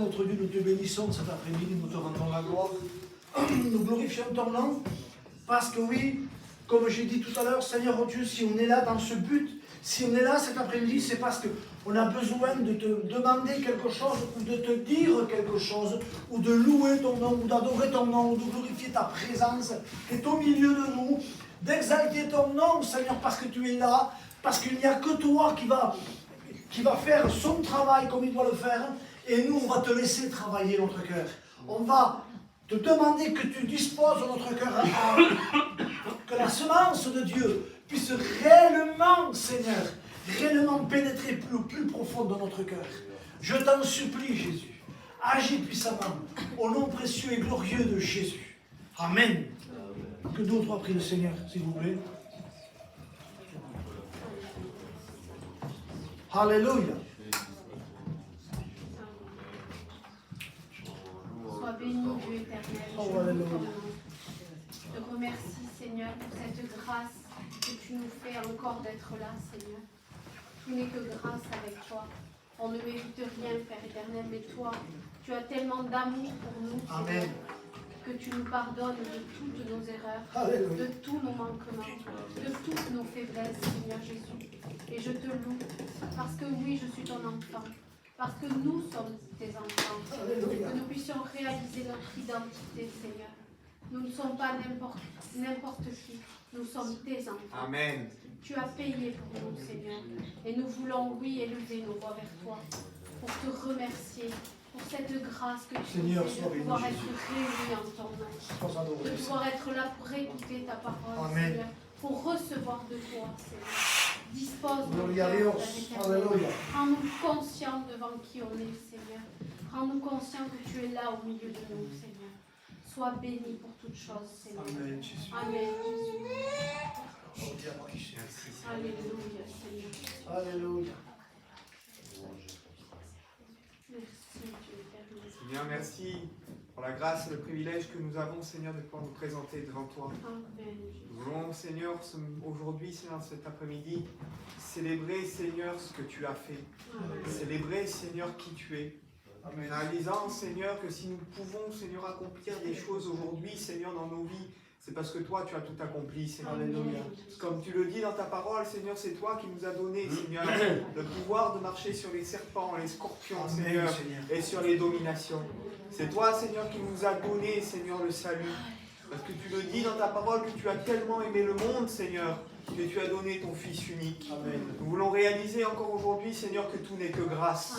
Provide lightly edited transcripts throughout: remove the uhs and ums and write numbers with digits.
notre Dieu, nous te bénissons cet après-midi, nous te rendons la gloire. Nous glorifions ton nom, parce que oui, comme j'ai dit tout à l'heure, Seigneur Dieu, si on est là dans ce but, si on est là cet après-midi, c'est parce qu'on a besoin de te demander quelque chose, ou de te dire quelque chose, ou de louer ton nom, ou d'adorer ton nom, ou de glorifier ta présence qui est au milieu de nous, d'exalter ton nom, Seigneur, parce que tu es là, parce qu'il n'y a que toi qui va faire son travail comme il doit le faire, et nous, on va te laisser travailler notre cœur. On va te demander que tu disposes notre cœur, que la semence de Dieu puisse réellement, Seigneur, réellement pénétrer au plus profond de notre cœur. Je t'en supplie, Jésus, agis puissamment, au nom précieux et glorieux de Jésus. Amen. Que d'autres ont pris le Seigneur, s'il vous plaît. Alléluia. Sois béni, Dieu éternel. Oh, alléluia. Je te remercie, Seigneur, pour cette grâce que tu nous fais encore d'être là, Seigneur. Tout n'est que grâce avec toi. On ne mérite rien, Père éternel, mais toi, tu as tellement d'amour pour nous, Seigneur, Amen. que tu nous pardonnes de toutes nos erreurs, Alléluia. de tous nos manquements, de toutes nos faiblesses, Seigneur Jésus. Et je te loue, parce que oui, je suis ton enfant, parce que nous sommes tes enfants, Alléluia. que nous puissions réaliser notre identité, Seigneur. Nous ne sommes pas n'importe qui, nous sommes tes enfants. Amen. Tu as payé pour nous, Seigneur. Et nous voulons, oui, élever nos voix vers toi, pour te remercier, pour cette grâce que tu Seigneur, nous fais sois de béni, pouvoir Jésus. être réunis en ton nom. Sois adoré, De Seigneur. pouvoir être là pour écouter ta parole, Amen. Seigneur, pour recevoir de toi, Seigneur. Dispose de nos Gloria a cœurs, Dios. Père éternel. Alléluia. Rends-nous conscients devant qui on est, Seigneur. Rends-nous conscients que tu es là au milieu de nous, Seigneur. Sois béni pour toutes choses, Seigneur. Amen, Jésus. Amen, Jésus. Merci. Alléluia, Seigneur. Alléluia. Merci, Dieu éternel. Seigneur, merci pour la grâce et le privilège que nous avons, Seigneur, de pouvoir nous présenter devant toi. Amen, Jésus. Nous voulons, Seigneur, aujourd'hui, Seigneur, cet après-midi, célébrer, Seigneur, ce que tu as fait. Amen. Célébrer, Seigneur, qui tu es. Amen. Réalisant, Seigneur, que si nous pouvons, Seigneur, accomplir des choses aujourd'hui, Seigneur, dans nos vies, c'est parce que toi, tu as tout accompli, Seigneur. Alléluia. Comme tu le dis dans ta parole, Seigneur, c'est toi qui nous as donné, Seigneur, le pouvoir de marcher sur les serpents, les scorpions, Amen, Seigneur, Seigneur. et sur les dominations. C'est toi, Seigneur, qui nous a donné, Seigneur, le salut. Parce que tu le dis dans ta parole que tu as tellement aimé le monde, Seigneur, que tu as donné ton Fils unique. Amen. Nous voulons réaliser encore aujourd'hui, Seigneur, que tout n'est que grâce,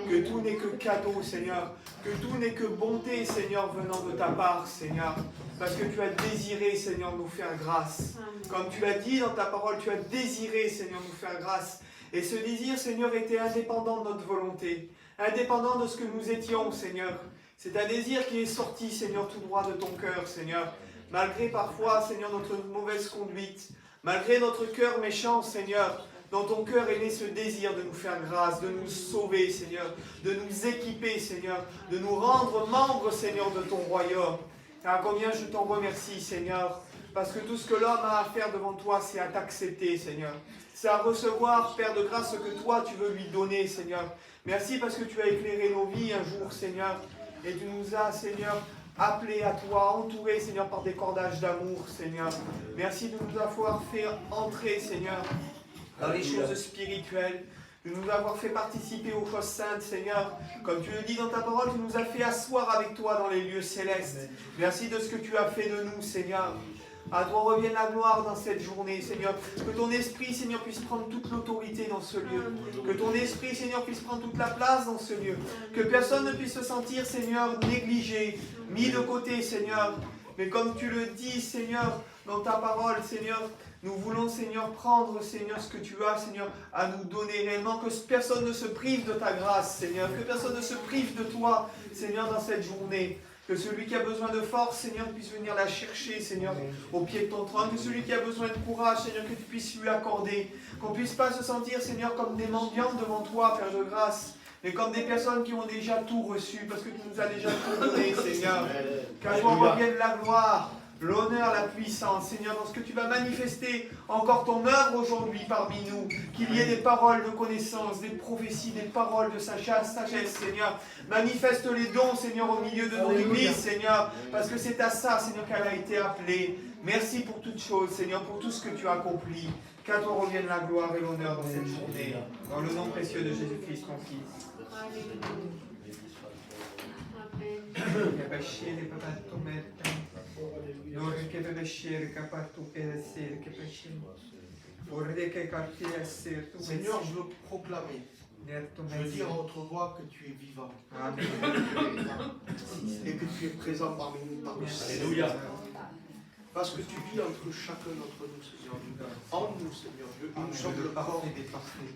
que tout n'est que cadeau, Seigneur, que tout n'est que bonté, Seigneur, venant de ta part, Seigneur, parce que tu as désiré, Seigneur, nous faire grâce. Comme tu l'as dit dans ta parole, tu as désiré, Seigneur, nous faire grâce. Et ce désir, Seigneur, était indépendant de notre volonté, indépendant de ce que nous étions, Seigneur. C'est un désir qui est sorti, Seigneur, tout droit de ton cœur, Seigneur, malgré parfois, Seigneur, notre mauvaise conduite, malgré notre cœur méchant, Seigneur. Dans ton cœur est né ce désir de nous faire grâce, de nous sauver, Seigneur, de nous équiper, Seigneur, de nous rendre membres, Seigneur, de ton royaume. Car combien je t'en remercie, Seigneur, parce que tout ce que l'homme a à faire devant toi, c'est à t'accepter, Seigneur. C'est à recevoir, Père de grâce, ce que toi, tu veux lui donner, Seigneur. Merci parce que tu as éclairé nos vies un jour, Seigneur, et tu nous as, Seigneur, appelés à toi, entourés, Seigneur, par des cordages d'amour, Seigneur. Merci de nous avoir fait entrer, Seigneur, dans les choses spirituelles, de nous avoir fait participer aux choses saintes, Seigneur. Comme tu le dis dans ta parole, tu nous as fait asseoir avec toi dans les lieux célestes. Merci de ce que tu as fait de nous, Seigneur. À toi revienne la gloire dans cette journée, Seigneur. Que ton esprit, Seigneur, puisse prendre toute l'autorité dans ce lieu. Que ton esprit, Seigneur, puisse prendre toute la place dans ce lieu. Que personne ne puisse se sentir, Seigneur, négligé, mis de côté, Seigneur. Mais comme tu le dis, Seigneur, dans ta parole, Seigneur, nous voulons, Seigneur, prendre, Seigneur, ce que tu as, Seigneur, à nous donner réellement. Que personne ne se prive de ta grâce, Seigneur. Que personne ne se prive de toi, Seigneur, dans cette journée. Que celui qui a besoin de force, Seigneur, puisse venir la chercher, Seigneur, au pied de ton trône. Que celui qui a besoin de courage, Seigneur, que tu puisses lui accorder. Qu'on ne puisse pas se sentir, Seigneur, comme des mendiants devant toi, Père de grâce, mais comme des personnes qui ont déjà tout reçu, parce que tu nous as déjà tout donné, Seigneur. Qu'à toi revienne la gloire. l'honneur, la puissance, Seigneur, dans ce que tu vas manifester encore ton œuvre aujourd'hui parmi nous, qu'il y ait des paroles de connaissance, des prophéties, des paroles de sagesse, Seigneur. Manifeste les dons, Seigneur, au milieu de nos églises, Seigneur, parce que c'est à ça, Seigneur, qu'elle a été appelée. Merci pour toutes choses, Seigneur, pour tout ce que tu as accompli. Qu'à toi revienne la gloire et l'honneur dans cette journée. Dans le nom précieux de Jésus-Christ, ton Fils. Seigneur, je veux proclamer. Je veux dire à votre voix que tu es vivant. Amen. Et que tu es présent parmi nous. Alléluia. Parce que tu vis entre chacun d'entre nous, Seigneur. En nous, Seigneur Dieu. Et nous sommes le corps des parfaits.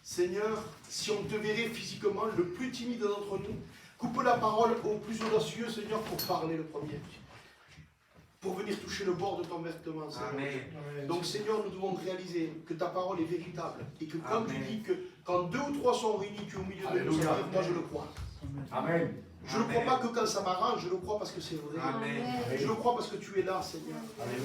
Seigneur, si on te verrait physiquement, le plus timide d'entre nous, coupe la parole au plus audacieux, Seigneur, pour parler le premier. Pour venir toucher le bord de ton vêtement, Seigneur. Amen. Donc, Seigneur, nous devons réaliser que ta parole est véritable. Et que comme tu dis que quand 2 ou 3 sont réunis, tu es au milieu de nous, moi je le crois. Amen. Je ne le crois pas que quand ça m'arrange, je le crois parce que c'est vrai. Amen. Je le crois parce que tu es là, Seigneur.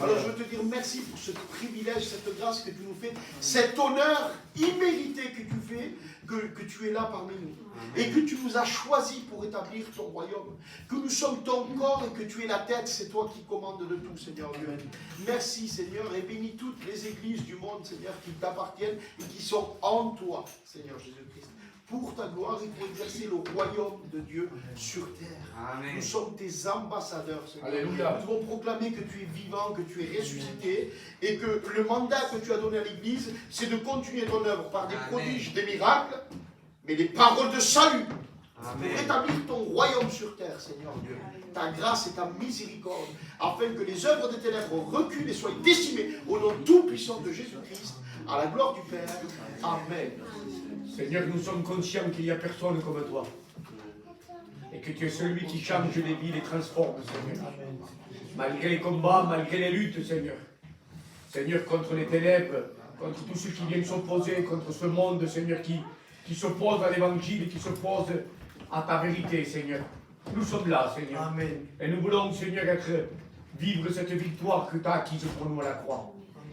Alors je veux te dire merci pour ce privilège, cette grâce que tu nous fais, cet honneur immérité que tu fais, que tu es là parmi nous. Et que tu nous as choisis pour établir ton royaume. Que nous sommes ton corps et que tu es la tête, c'est toi qui commandes de tout, Seigneur Dieu. Merci, Seigneur, et bénis toutes les églises du monde, Seigneur, qui t'appartiennent et qui sont en toi, Seigneur Jésus-Christ. Pour ta gloire et pour exercer le royaume de Dieu sur terre. Amen. Nous sommes tes ambassadeurs, Seigneur. Alléluia. Nous devons proclamer que tu es vivant, que tu es ressuscité et que le mandat que tu as donné à l'Église, c'est de continuer ton œuvre par des prodiges, des miracles, mais des paroles de salut. Pour rétablir ton royaume sur terre, Seigneur Dieu. Ta grâce et ta miséricorde, afin que les œuvres des ténèbres reculent et soient décimées au nom tout-puissant de Jésus-Christ, à la gloire du Père. Amen. Seigneur, nous sommes conscients qu'il n'y a personne comme toi. Et que tu es celui qui change les vies, les transforme, Seigneur. Malgré les combats, malgré les luttes, Seigneur. Seigneur, contre les ténèbres, contre tous ceux qui viennent s'opposer, contre ce monde, Seigneur, qui s'oppose à l'évangile, qui s'oppose à ta vérité, Seigneur. Nous sommes là, Seigneur. Amen. Et nous voulons, Seigneur, vivre cette victoire que tu as acquise pour nous à la croix.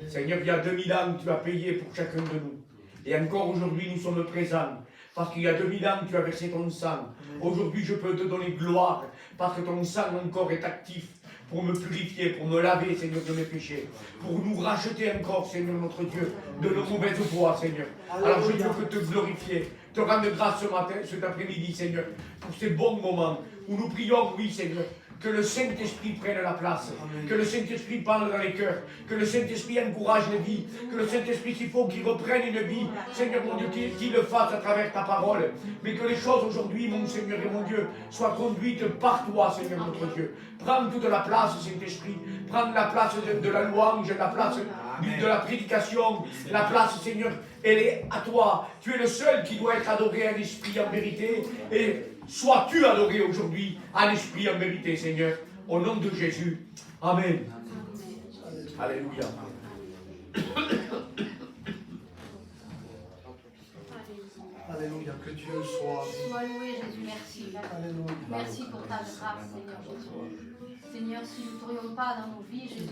Seigneur, il y a 2000 ans, tu as payé pour chacun de nous. Et encore aujourd'hui, nous sommes présents. Parce qu'il y a 2000 ans, tu as versé ton sang. Aujourd'hui, je peux te donner gloire. Parce que ton sang encore est actif pour me purifier, pour me laver, Seigneur, de mes péchés. Pour nous racheter encore, Seigneur, notre Dieu, de nos mauvaises voies, Seigneur. Alors je ne peux que te glorifier, te rendre grâce ce matin, cet après-midi, Seigneur, pour ces bons moments où nous prions, oui, Seigneur. Que le Saint-Esprit prenne la place, que le Saint-Esprit parle dans les cœurs, que le Saint-Esprit encourage les vies, que le Saint-Esprit, s'il faut qu'il reprenne une vie, Seigneur mon Dieu, qu'il le fasse à travers ta parole, mais que les choses aujourd'hui, mon Seigneur et mon Dieu, soient conduites par toi, Seigneur notre Dieu. Prends toute la place, Saint-Esprit, prends la place de la louange, la place de la prédication, la place, Seigneur, elle est à toi. Tu es le seul qui doit être adoré en esprit, en vérité, et sois-tu adoré aujourd'hui en esprit, en vérité, Seigneur, au nom de Jésus. Amen. Alléluia. Alléluia, que Dieu soit. Sois loué, Jésus, merci. Alléluia. Merci pour ta grâce, Seigneur Jésus. Seigneur, si nous ne t'aurions pas dans nos vies, Jésus,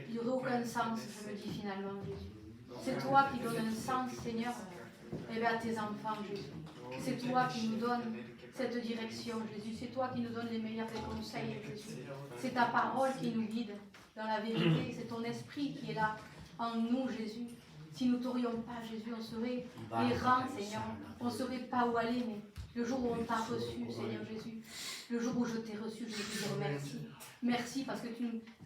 il n'y aurait aucun sens, je me dis finalement, Jésus. C'est toi qui donnes un sens, Seigneur, à tes enfants, Jésus. C'est toi qui nous donnes cette direction, Jésus. C'est toi qui nous donnes les meilleurs des conseils, Jésus. C'est ta parole qui nous guide dans la vérité. C'est ton esprit qui est là en nous, Jésus. Si nous ne t'aurions pas, Jésus, on serait errants, Seigneur. On ne saurait pas où aller, mais le jour où on t'a reçu, Seigneur Jésus, le jour où je t'ai reçu, je veux te dire merci. Merci parce que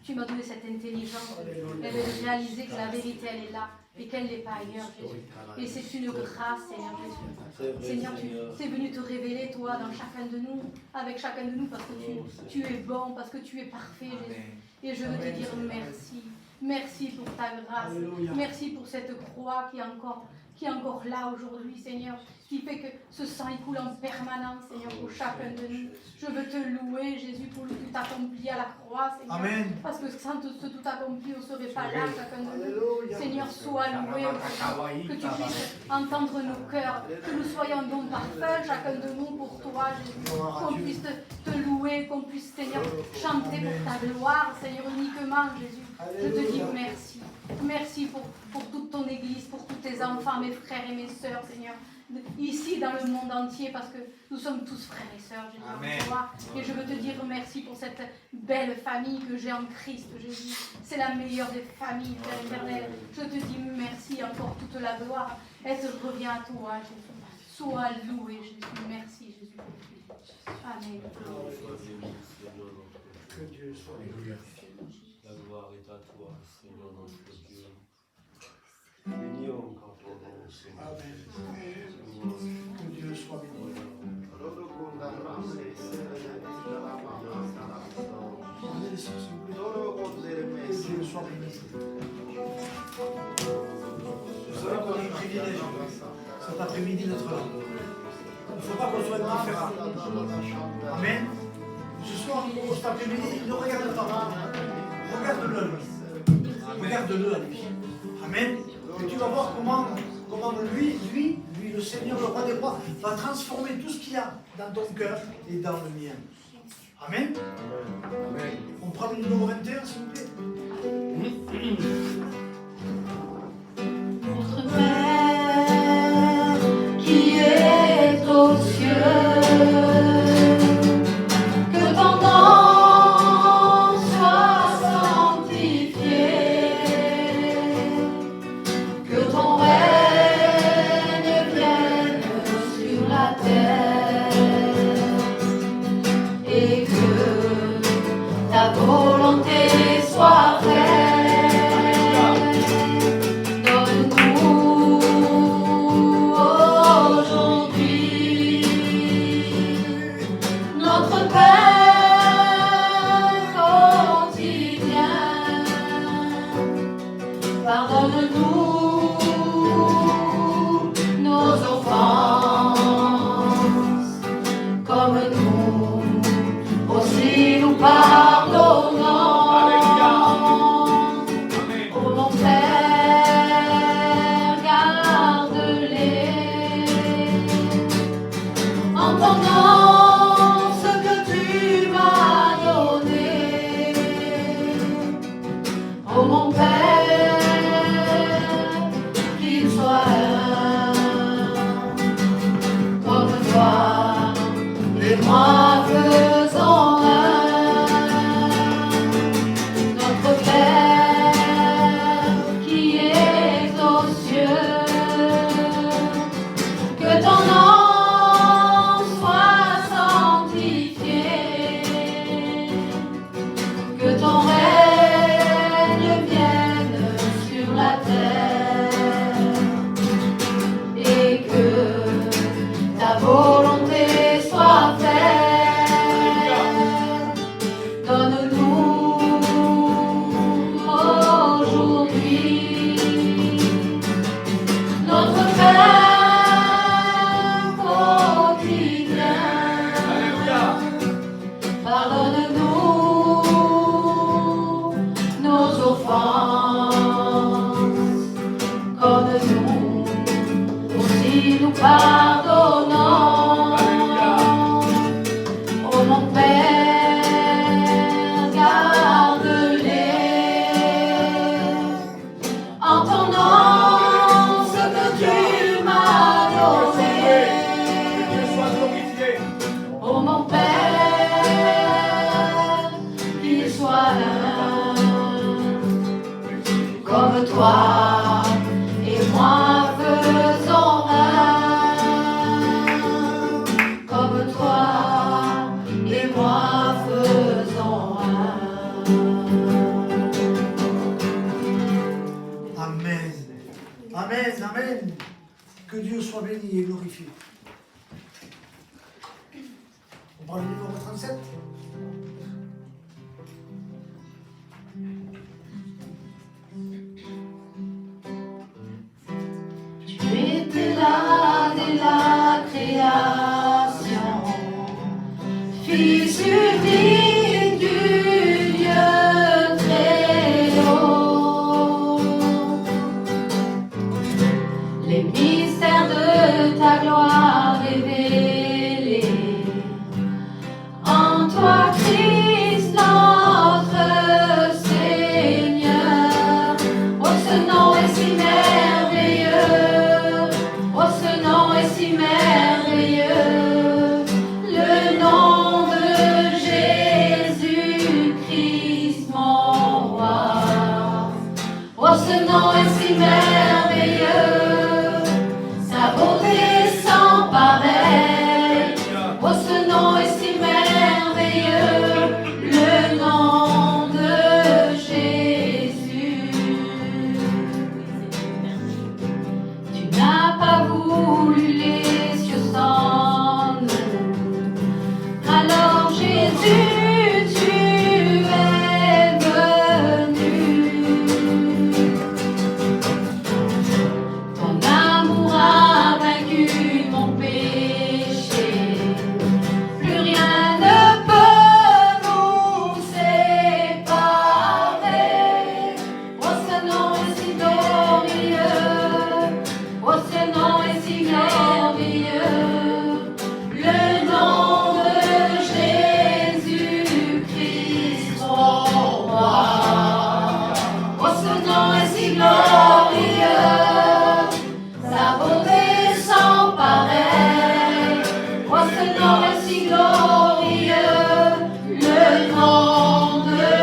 tu m'as donné cette intelligence de réaliser que la vérité, elle est là et qu'elle n'est pas ailleurs, Jésus. Et c'est une grâce, Seigneur Jésus. Seigneur, tu es venu te révéler, toi, dans chacun de nous, avec chacun de nous, parce que tu es bon, parce que tu es parfait, Jésus. Et je veux te dire merci. Merci pour ta grâce. Merci pour cette croix qui encore qui est encore là aujourd'hui, Seigneur, qui fait que ce sang il coule en permanence, Seigneur, pour chacun de nous. Je veux te louer, Jésus, pour le tout accompli à la croix, Seigneur. Amen. Parce que sans ce tout accompli, on ne serait pas là, chacun de nous. Alléluia. Seigneur, sois loué aujourd'hui, que tu puisses entendre nos cœurs, que nous soyons donc parfaits, chacun de nous, pour toi, Jésus. Qu'on puisse te louer, qu'on puisse, Seigneur, chanter pour ta gloire, Seigneur, uniquement, Jésus. Je te dis merci. Merci pour toute ton Église, pour tous tes enfants, mes frères et mes sœurs, Seigneur. Ici, dans le monde entier, parce que nous sommes tous frères et sœurs, Jésus. Amen. Et je veux te dire merci pour cette belle famille que j'ai en Christ, Jésus. C'est la meilleure des familles, Père éternel. Je te dis merci, encore toute la gloire. Elle te revient à toi, Jésus. Sois loué, Jésus. Merci, Jésus. Amen. Que Dieu soit béni. La gloire est à toi, Seigneur notre Dieu. Bénis encore ton nom, Seigneur. Amen. Que Dieu soit béni. Prenez les sons, s'il vous plaît. Que Dieu soit béni. Vous savez qu'on a un privilège cet après-midi d'être là. Il ne faut pas qu'on soit indifférent. Amen. Ce soir, cet après-midi, ne regarde pas. Regarde-le à lui. Regarde-le à lui. Amen. Et tu vas voir comment lui, le Seigneur, le roi des rois, va transformer tout ce qu'il y a dans ton cœur et dans le mien. Amen. Amen. On prend le numéro 21, s'il vous plaît. Notre Père qui est aux cieux, que ton nom soit sanctifié, que ton règne vienne sur la terre et que ta volonté soit faite. Donne-nous aujourd'hui notre pain quotidien. Pardonne-nous nos offenses, comme nous aussi nous pardonnons. Ô mon Père, garde-les, entendant ce que tu m'as donné. Ô mon Père, qu'ils soient un, comme toi et moi faisons un. Notre Père qui est aux cieux, que ton nom soit sanctifié, que ton règne vienne sur la terre et que ta volonté soit faite. Donne-nous aujourd'hui notre pain quotidien. Pardonne-nous nos offenses, comme nous aussi nous pardonnons. Ô mon Père, garde-les, entendant ce que tu m'as donné. Sois glorifié. Ô mon Père, qu'il soit un, comme toi et moi faisons un, comme toi et moi faisons un. Amen. Amen. Amen. Que Dieu soit béni et glorifié. On prend le numéro 37. Tu es qui sublime du Dieu très haut. Les mystères de ta gloire révélés en toi, Christ, notre Seigneur. Oh, ce nom est si merveilleux, oh, ce nom est si merveilleux, le nom de Jésus-Christ, mon roi. Oh, ce nom est si merveilleux, sa beauté sans pareil. Oh, ce nom est si merveilleux, le nom de Jésus. Tu n'as pas voulu les cieux sans nous. Alors Jésus, tu es venu. Ton amour a vaincu mon péché. Plus rien ne peut nous séparer. Oh, ce nom est si glorieux. Oh, ce nom est si glorieux. Le nom de Jésus-Christ, mon roi. Oh, ce nom est si glorieux. Sa beauté sans pareil. Oh, ce nom est si glorieux, le nom de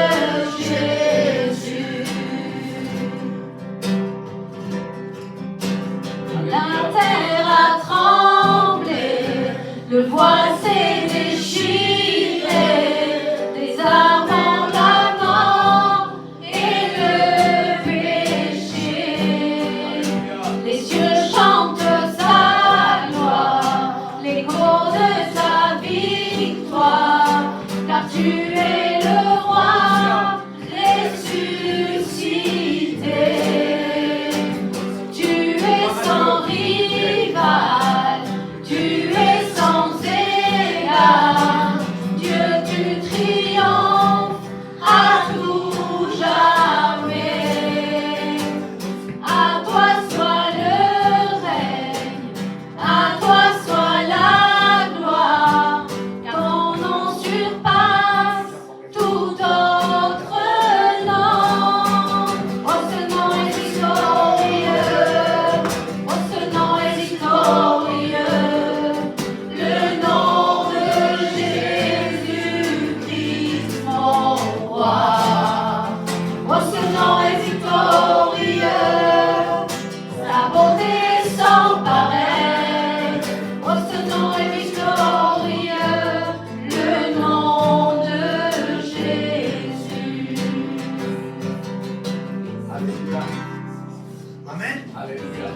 Jésus. La terre a tremblé, le voile s'est déchiré, les arbres ont la mort et le péché. Les cieux chantent sa gloire, l'écho de sa victoire, car tu es le roi ressuscité. Tu es sans rival, tu es sans égal, Dieu, tu triomphes à tout jamais. À toi soit le règne, à toi soit la gloire, car ton nom surpasse tout autre nom. Oh, ce nom est victorieux, oh, ce nom est victorieux, le nom de Jésus-Christ, mon roi. Oh, ce nom est victorieux, sa beauté sans pareil. Oh, ce nom est victorieux, le nom de Jésus. Alléluia. Amen. Alléluia.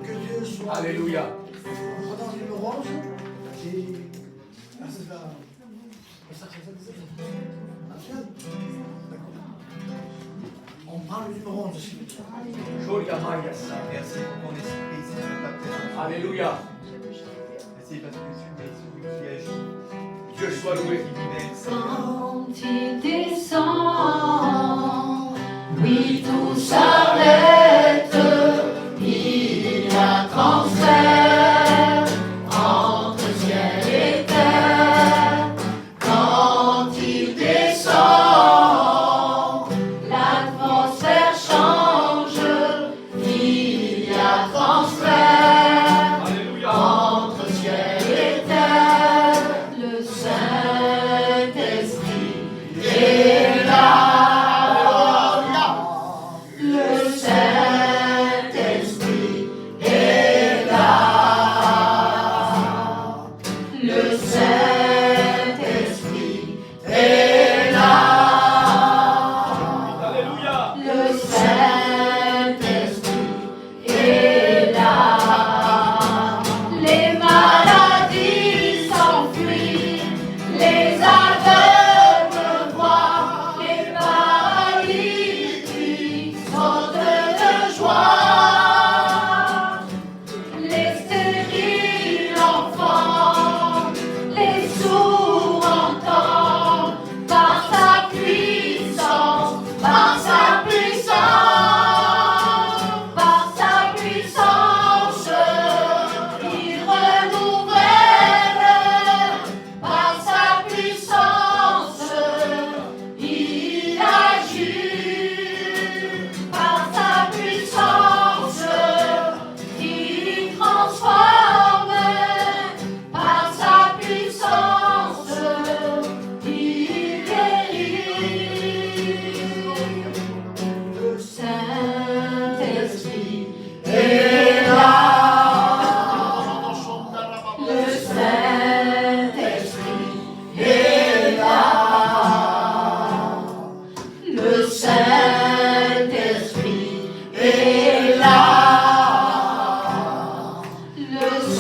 Que Dieu soit. Alléluia. On va dans le numéro 11. Et. Ah, c'est ça. D'accord. On prend le numéro 11, s'il vous plaît. Gloria Mayas. Merci pour ton esprit, Seigneur, ta présence. Alléluia. Merci parce que tu es celui qui agit, Dieu soit loué. qui libère. Quand il descend, oui, tout s'arrête, il y a transfert entre ciel et terre. Quand il descend, l'atmosphère change, il y a transfert Alléluia. entre ciel et terre. Le Saint-Esprit est là. Le Saint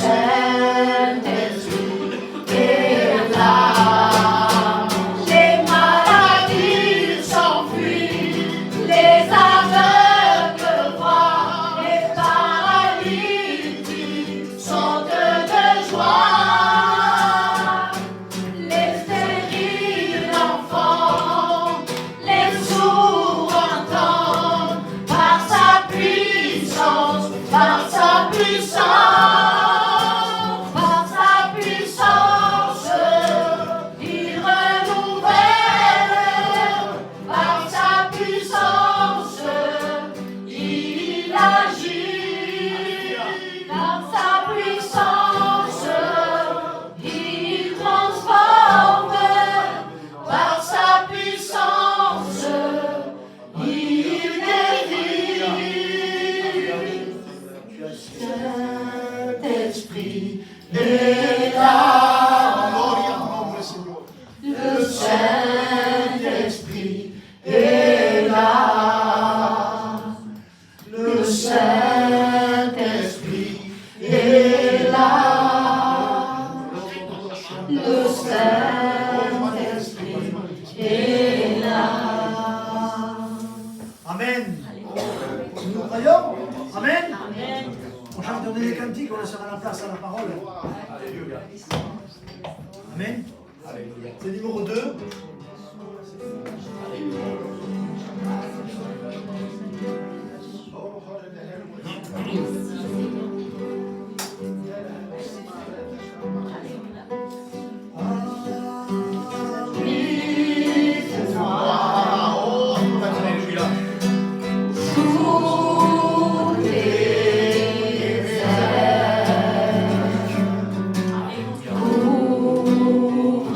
Saint-Esprit est là. Les maladies s'enfuient, les aveugles voient, les paralytiques sautent de joie. Les stériles enfants, les sourds entendent, par sa puissance, par sa puissance, par sa puissance, il renouvelle, par sa puissance, il agit, par sa puissance, il transforme, par sa puissance, il guérit. Saint-Esprit est là. Gloria al nombre, Señor. Le Saint-Esprit est là. Le Saint-Esprit est là. Le Saint-Esprit est là. Amen. Nous croyons. Amen. On chante des cantiques, on laissera la place à la parole. Amen. C'est numéro 2. Alléluia. Sous les ailes, couvre-moi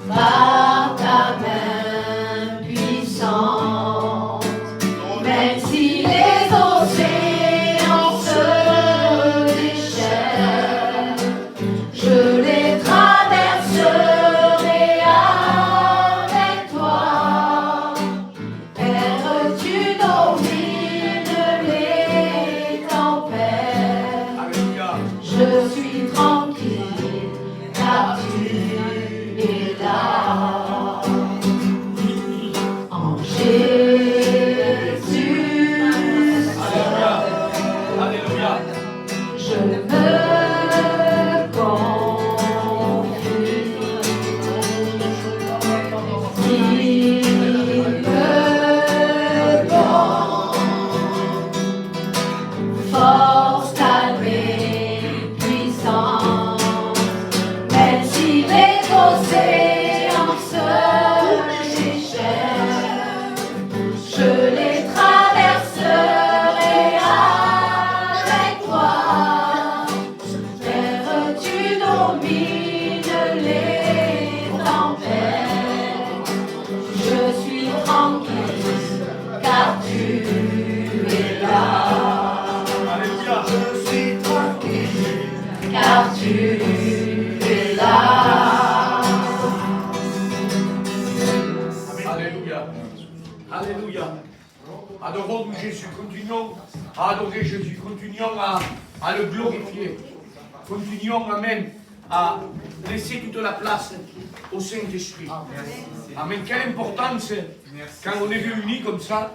par ta main puissante, même si les océans se déchaînent, je les traverserai avec toi. Père, tu domines les tempêtes. Alléluia. Je suis tranquille car tu es là. En Jésus, Alléluia. Alléluia. je me confie. Il me donne force, calme et puissance, même si les océans se déchaînent, je les traverserai avec toi. Père, tu domines les tempêtes. Je suis tranquille car tu es là. Alléluia. Je suis tranquille. Car tu es là. Alléluia. Alléluia. Adorons Jésus, continuons à adorer Jésus, continuons à le glorifier. Continuons, Amen, à laisser toute la place au Saint-Esprit. Amen. Quelle importance, quand on est réunis comme ça,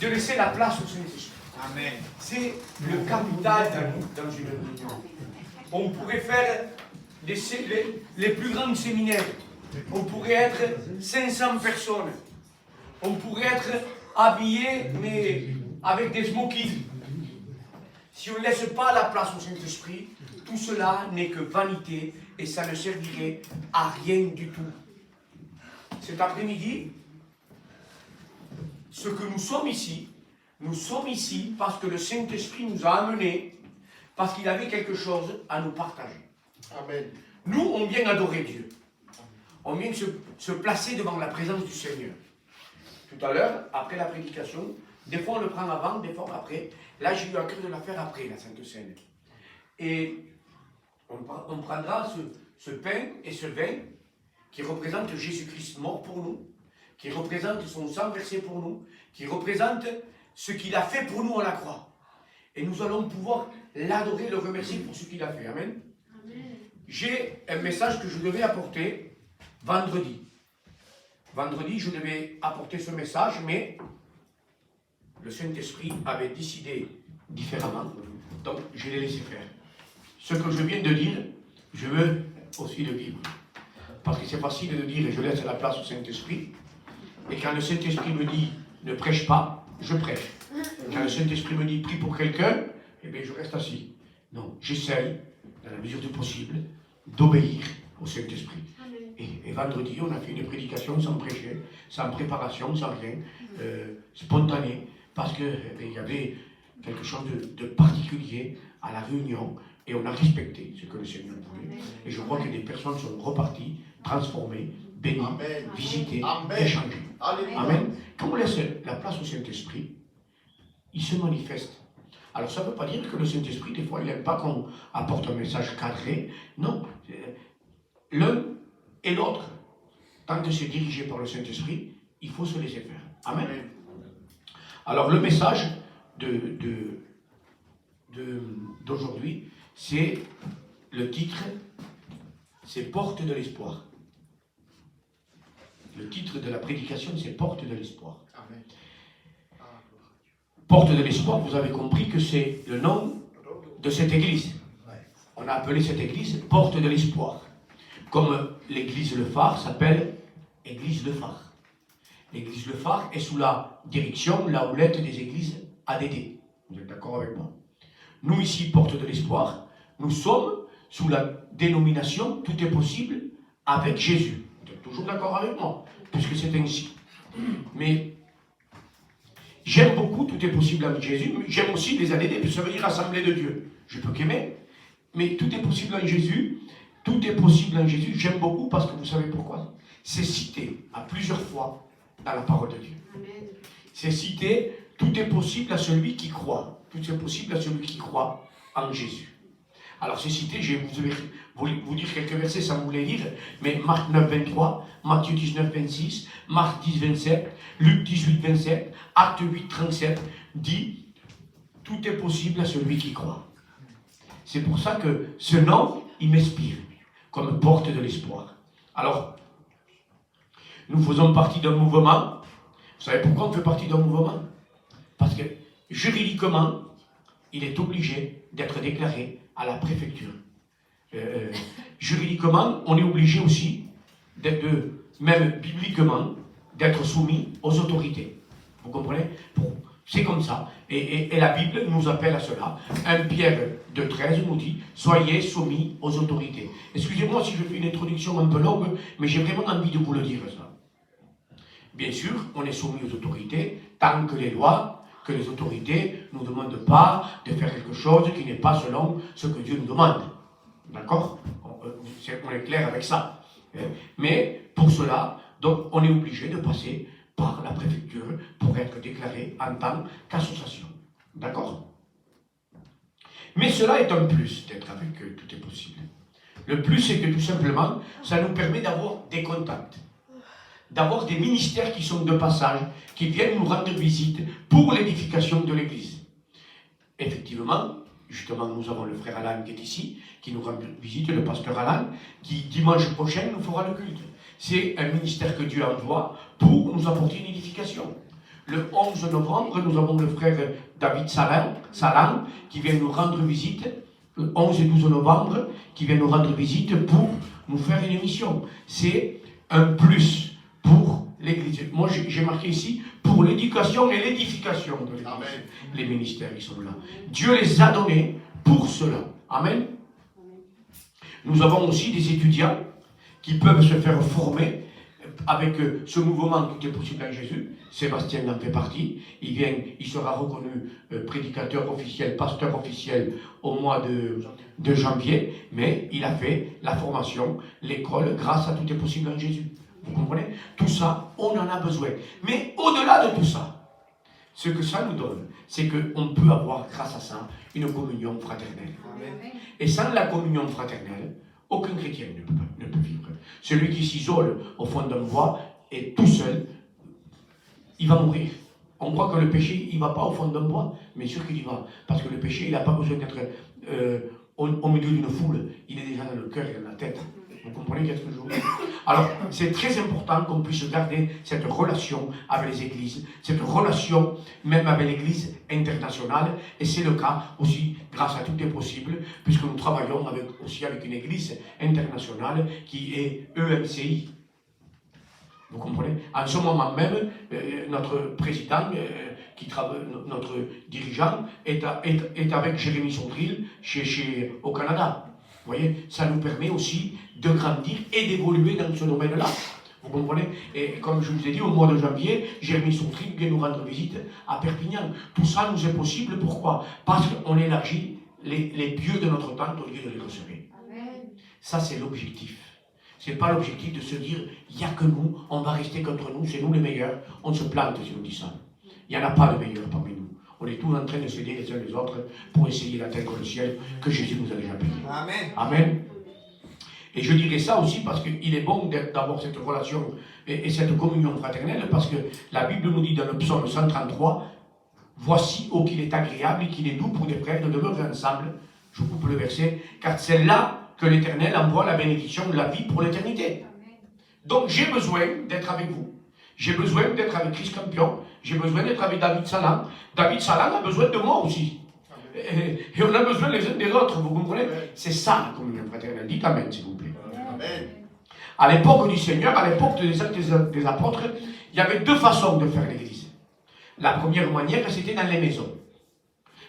de laisser la place au Saint-Esprit. Amen. C'est le capital dans une réunion. On pourrait faire les plus grands séminaires. On pourrait être 500 personnes. On pourrait être habillés, mais avec des smokings. Si on ne laisse pas la place au Saint-Esprit, tout cela n'est que vanité et ça ne servirait à rien du tout. Cet après-midi, ce que nous sommes ici parce que le Saint-Esprit nous a amenés, parce qu'il avait quelque chose à nous partager. Amen. Nous, on vient adorer Dieu. On vient se placer devant la présence du Seigneur. Tout à l'heure, après la prédication, des fois on le prend avant, des fois après. Là, j'ai eu à cœur de la faire après, la Sainte Seine. Et on prendra ce pain et ce vin qui représente Jésus-Christ mort pour nous, qui représente son sang versé pour nous, qui représente ce qu'il a fait pour nous à la croix. Et nous allons pouvoir l'adorer, le remercier pour ce qu'il a fait. Amen. J'ai un message que je devais apporter vendredi. Vendredi, je devais apporter ce message, mais le Saint-Esprit avait décidé différemment. Donc, je l'ai laissé faire. Ce que je viens de dire, je veux aussi le vivre. Parce que c'est facile de dire, je laisse la place au Saint-Esprit. Et quand le Saint-Esprit me dit, ne prêche pas, je prêche. Quand le Saint-Esprit me dit, prie pour quelqu'un, eh bien, je reste assis. Non, j'essaye, dans la mesure du possible, d'obéir au Saint-Esprit. Et vendredi, on a fait une prédication sans prêcher, sans préparation, sans rien, spontanée, parce qu'il y avait quelque chose de particulier à la réunion, et on a respecté ce que le Seigneur voulait. Et je crois que des personnes sont reparties, transformées, bénies, Amen. visitées, Amen. échangées. Alléluia. Amen. Quand on laisse la place au Saint-Esprit, il se manifeste. Alors ça ne veut pas dire que le Saint-Esprit, des fois, il n'aime pas qu'on apporte un message cadré. Non. L'un et l'autre, tant que c'est dirigé par le Saint-Esprit, il faut se laisser faire. Amen. Alors le message d'aujourd'hui, c'est le titre, c'est Porte de l'espoir. Le titre de la prédication, c'est Porte de l'espoir. Amen. Porte de l'espoir, vous avez compris que c'est le nom de cette église. On a appelé cette église Porte de l'espoir. Comme l'église Le Phare s'appelle Église Le Phare. L'église Le Phare est sous la direction, la houlette des églises ADD. Vous êtes d'accord avec moi? Nous ici, Porte de l'espoir, nous sommes sous la dénomination Tout est possible avec Jésus. Vous êtes toujours d'accord avec moi? Puisque c'est ainsi. Mais j'aime beaucoup Tout est possible avec Jésus, mais j'aime aussi les ADD, puis ça veut dire Assemblée de Dieu. Je peux qu'aimer, mais Tout est possible en Jésus. Tout est possible en Jésus, j'aime beaucoup parce que vous savez pourquoi? C'est cité à plusieurs fois dans la parole de Dieu. Amen. C'est cité, tout est possible à celui qui croit. Tout est possible à celui qui croit en Jésus. Alors c'est cité, je vais vous dire quelques versets sans vous les lire, mais Marc 9, 23, Matthieu 19, 26, Marc 10, 27, Luc 18, 27, Acte 8, 37, dit, tout est possible à celui qui croit. C'est pour ça que ce nom, il m'inspire comme porte de l'espoir. Alors, nous faisons partie d'un mouvement. Vous savez pourquoi on fait partie d'un mouvement? Parce que juridiquement, il est obligé d'être déclaré à la préfecture. Juridiquement, on est obligé aussi, même bibliquement, d'être soumis aux autorités. Vous comprenez? C'est comme ça. Et la Bible nous appelle à cela. 1 Pierre 2,13 nous dit « Soyez soumis aux autorités ». Excusez-moi si je fais une introduction un peu longue, mais j'ai vraiment envie de vous le dire, ça. Bien sûr, on est soumis aux autorités tant que les lois, que les autorités ne nous demandent pas de faire quelque chose qui n'est pas selon ce que Dieu nous demande. D'accord? On est clair avec ça. Mais pour cela, donc, on est obligé de passer par la préfecture pour être déclaré en tant qu'association. D'accord? Mais cela est un plus d'être avec eux, tout est possible. Le plus, c'est que tout simplement, ça nous permet d'avoir des contacts, d'avoir des ministères qui sont de passage, qui viennent nous rendre visite pour l'édification de l'Église. Effectivement, justement, nous avons le frère Alain qui est ici, qui nous rend visite, le pasteur Alain, qui dimanche prochain nous fera le culte. C'est un ministère que Dieu envoie pour nous apporter une édification. Le 11 novembre, nous avons le frère David Salan qui vient nous rendre visite, le 11 et 12 novembre, qui vient nous rendre visite pour nous faire une émission. C'est un plus pour l'Église. Moi, j'ai marqué ici, pour l'éducation et l'édification de l'Église. Amen. Les ministères, ils sont là. Dieu les a donnés pour cela. Amen. Nous avons aussi des étudiants qui peuvent se faire former avec ce mouvement Tout est possible en Jésus. Sébastien en fait partie. Il sera reconnu prédicateur officiel, pasteur officiel au mois de janvier, mais il a fait la formation, l'école, grâce à Tout est possible en Jésus. Vous comprenez? Tout ça, on en a besoin. Mais au-delà de tout ça, ce que ça nous donne, c'est qu'on peut avoir, grâce à ça, une communion fraternelle. Amen. Et sans la communion fraternelle, aucun chrétien ne peut vivre. Celui qui s'isole au fond d'un bois et tout seul, il va mourir. On croit que le péché, il ne va pas au fond d'un bois, mais sûr qu'il y va. Parce que le péché, il n'a pas besoin d'être au milieu d'une foule. Il est déjà dans le cœur et dans la tête. Vous comprenez qu'est-ce que je veux dire? Alors, c'est très important qu'on puisse garder cette relation avec les églises, cette relation même avec l'église internationale, et c'est le cas aussi grâce à Tout est possible, puisque nous travaillons aussi avec une église internationale qui est EMCI. Vous comprenez? En ce moment même, notre président, notre dirigeant, est avec Jérémy Sondril au Canada. Vous voyez, ça nous permet aussi de grandir et d'évoluer dans ce domaine-là. Vous comprenez? Et comme je vous ai dit, au mois de janvier, Jérémy Sondril vient nous rendre visite à Perpignan. Tout ça nous est possible, pourquoi? Parce qu'on élargit les pieux de notre tente au lieu de les resserrer. Ça, c'est l'objectif. Ce n'est pas l'objectif de se dire, il n'y a que nous, on va rester contre nous, c'est nous les meilleurs. On se plante si on dit ça. Il n'y en a pas de meilleurs parmi nous. On est tous en train de s'aider les uns les autres pour essayer d'atteindre le ciel que Jésus nous a déjà payé. Amen. Amen. Et je dirais ça aussi parce qu'il est bon d'avoir cette relation et cette communion fraternelle, parce que la Bible nous dit dans le psaume 133, « Voici, ô qu'il est agréable et qu'il est doux pour des frères de demeurer ensemble. » Je coupe le verset, car c'est là que l'Éternel envoie la bénédiction de la vie pour l'éternité. Donc j'ai besoin d'être avec vous. J'ai besoin d'être avec Chris Campion. J'ai besoin d'être avec David Salan. David Salan a besoin de moi aussi. Et on a besoin les uns des autres, vous comprenez? C'est ça la communion fraternelle. Dites Amen, s'il vous plaît. Amen. À l'époque du Seigneur, à l'époque des actes des apôtres, il y avait deux façons de faire l'église. La première manière, c'était dans les maisons.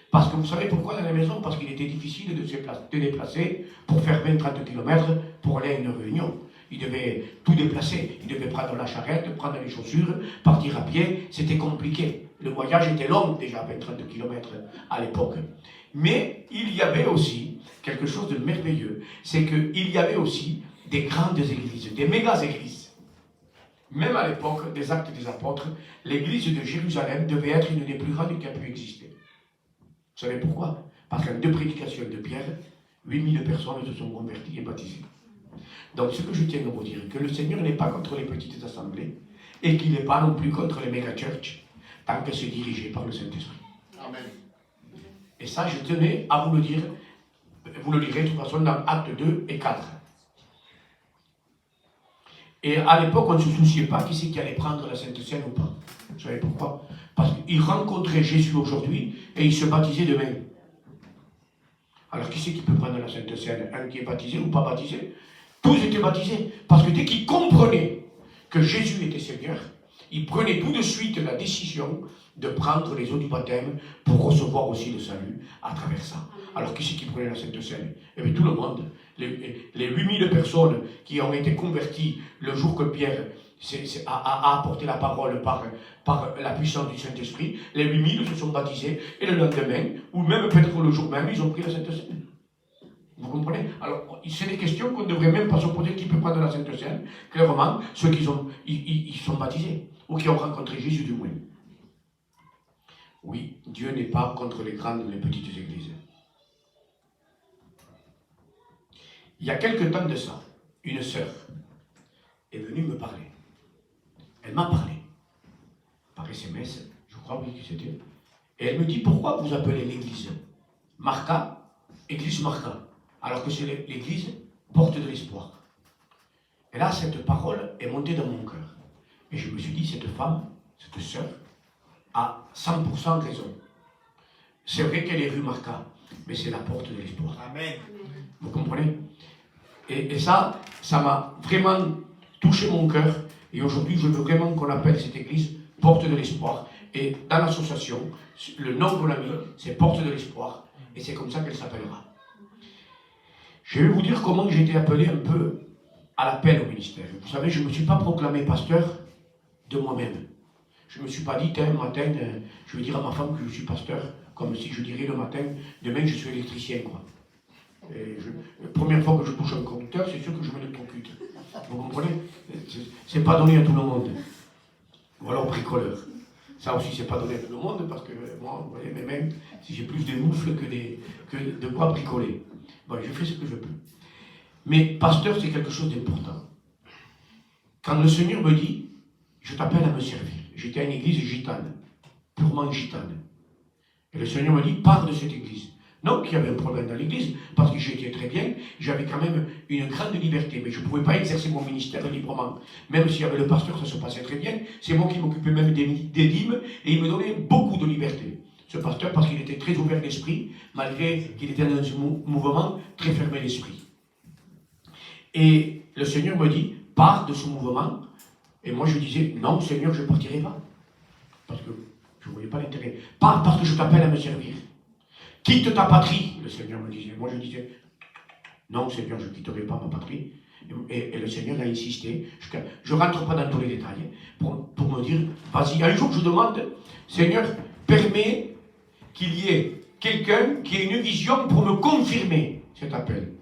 Parce que vous savez pourquoi dans les maisons? Parce qu'il était difficile de se déplacer pour faire 20-30 km pour aller à une réunion. Il devait tout déplacer. Il devait prendre la charrette, prendre les chaussures, partir à pied. C'était compliqué. Le voyage était long déjà, 20-30 km à l'époque. Mais il y avait aussi quelque chose de merveilleux. C'est qu'il y avait aussi des grandes églises, des méga-églises. Même à l'époque des actes des apôtres, l'église de Jérusalem devait être une des plus grandes qui a pu exister. Vous savez pourquoi? Parce qu'en 2 prédications de Pierre, 8000 personnes se sont converties et baptisées. Donc ce que je tiens à vous dire, que le Seigneur n'est pas contre les petites assemblées et qu'il n'est pas non plus contre les méga-churches tant que c'est dirigé par le Saint-Esprit. Amen. Et ça, je tenais à vous le dire. Vous le lirez de toute façon dans Actes 2 et 4. Et à l'époque, on ne se souciait pas qui c'est qui allait prendre la Sainte Seine ou pas. Vous savez pourquoi? Parce qu'ils rencontraient Jésus aujourd'hui et ils se baptisaient demain. Alors qui c'est qui peut prendre la Sainte Seine? Un qui est baptisé ou pas baptisé? Tous étaient baptisés. Parce que dès qu'ils comprenaient que Jésus était Seigneur, ils prenaient tout de suite la décision de prendre les eaux du baptême pour recevoir aussi le salut à travers ça. Alors qui c'est qui prenait la Sainte Seine? Eh bien tout le monde. Les 8000 personnes qui ont été converties le jour que Pierre a apporté la parole par la puissance du Saint-Esprit, les 8000 se sont baptisés et le lendemain, ou même peut-être le jour même, ils ont pris la Sainte Seine. Vous comprenez? Alors, c'est des questions qu'on ne devrait même pas se poser qui peut prendre la Sainte Seine. Clairement, ceux qui sont baptisés, ou qui ont rencontré Jésus du moins. Oui, Dieu n'est pas contre les grandes ou les petites églises. Il y a quelque temps de ça, une sœur est venue me parler. Elle m'a parlé, par SMS, je crois oui que c'était. Et elle me dit, pourquoi vous appelez l'église Marca, église Marca, alors que c'est l'église porte de l'espoir. Et là, cette parole est montée dans mon cœur. Et je me suis dit, cette femme, cette sœur, a 100% raison. C'est vrai qu'elle est rue Marca, mais c'est la porte de l'espoir. Amen. Vous comprenez? Et ça m'a vraiment touché mon cœur. Et aujourd'hui, je veux vraiment qu'on appelle cette église Porte de l'Espoir. Et dans l'association, le nom qu'on a mis, c'est Porte de l'Espoir. Et c'est comme ça qu'elle s'appellera. Je vais vous dire comment j'ai été appelé un peu à l'appel au ministère. Vous savez, je ne me suis pas proclamé pasteur de moi-même. Je ne me suis pas dit, un matin, je vais dire à ma femme que je suis pasteur, comme si je dirais le matin, demain je suis électricien, quoi. La première fois que je touche un conducteur, c'est sûr que je m'électrocute. Vous comprenez? C'est pas donné à tout le monde. Ou alors bricoleur. Ça aussi, c'est pas donné à tout le monde, parce que moi, vous voyez, mes mains, si j'ai plus de moufles que de quoi bricoler. Bon, je fais ce que je peux. Mais pasteur, c'est quelque chose d'important. Quand le Seigneur me dit, je t'appelle à me servir. J'étais à une église gitane. purement gitane. Et le Seigneur me dit, pars de cette église. Non qu'il y avait un problème dans l'église, parce que j'étais très bien, j'avais quand même une grande liberté, mais je ne pouvais pas exercer mon ministère librement. Même s'il y avait le pasteur, ça se passait très bien. C'est moi qui m'occupais même des dîmes, et il me donnait beaucoup de liberté. Ce pasteur, parce qu'il était très ouvert d'esprit, malgré qu'il était dans un mouvement très fermé d'esprit. Et le Seigneur me dit, pars de ce mouvement. Et moi je disais, non Seigneur, je ne partirai pas. Parce que je ne voyais pas l'intérêt. Pars parce que je t'appelle à me servir. Quitte ta patrie, le Seigneur me disait. Moi je disais, non Seigneur, je ne quitterai pas ma patrie. Et le Seigneur a insisté. Je ne rentre pas dans tous les détails. Pour me dire, vas-y. Un jour je demande, Seigneur, permets qu'il y ait quelqu'un qui ait une vision pour me confirmer cet appel.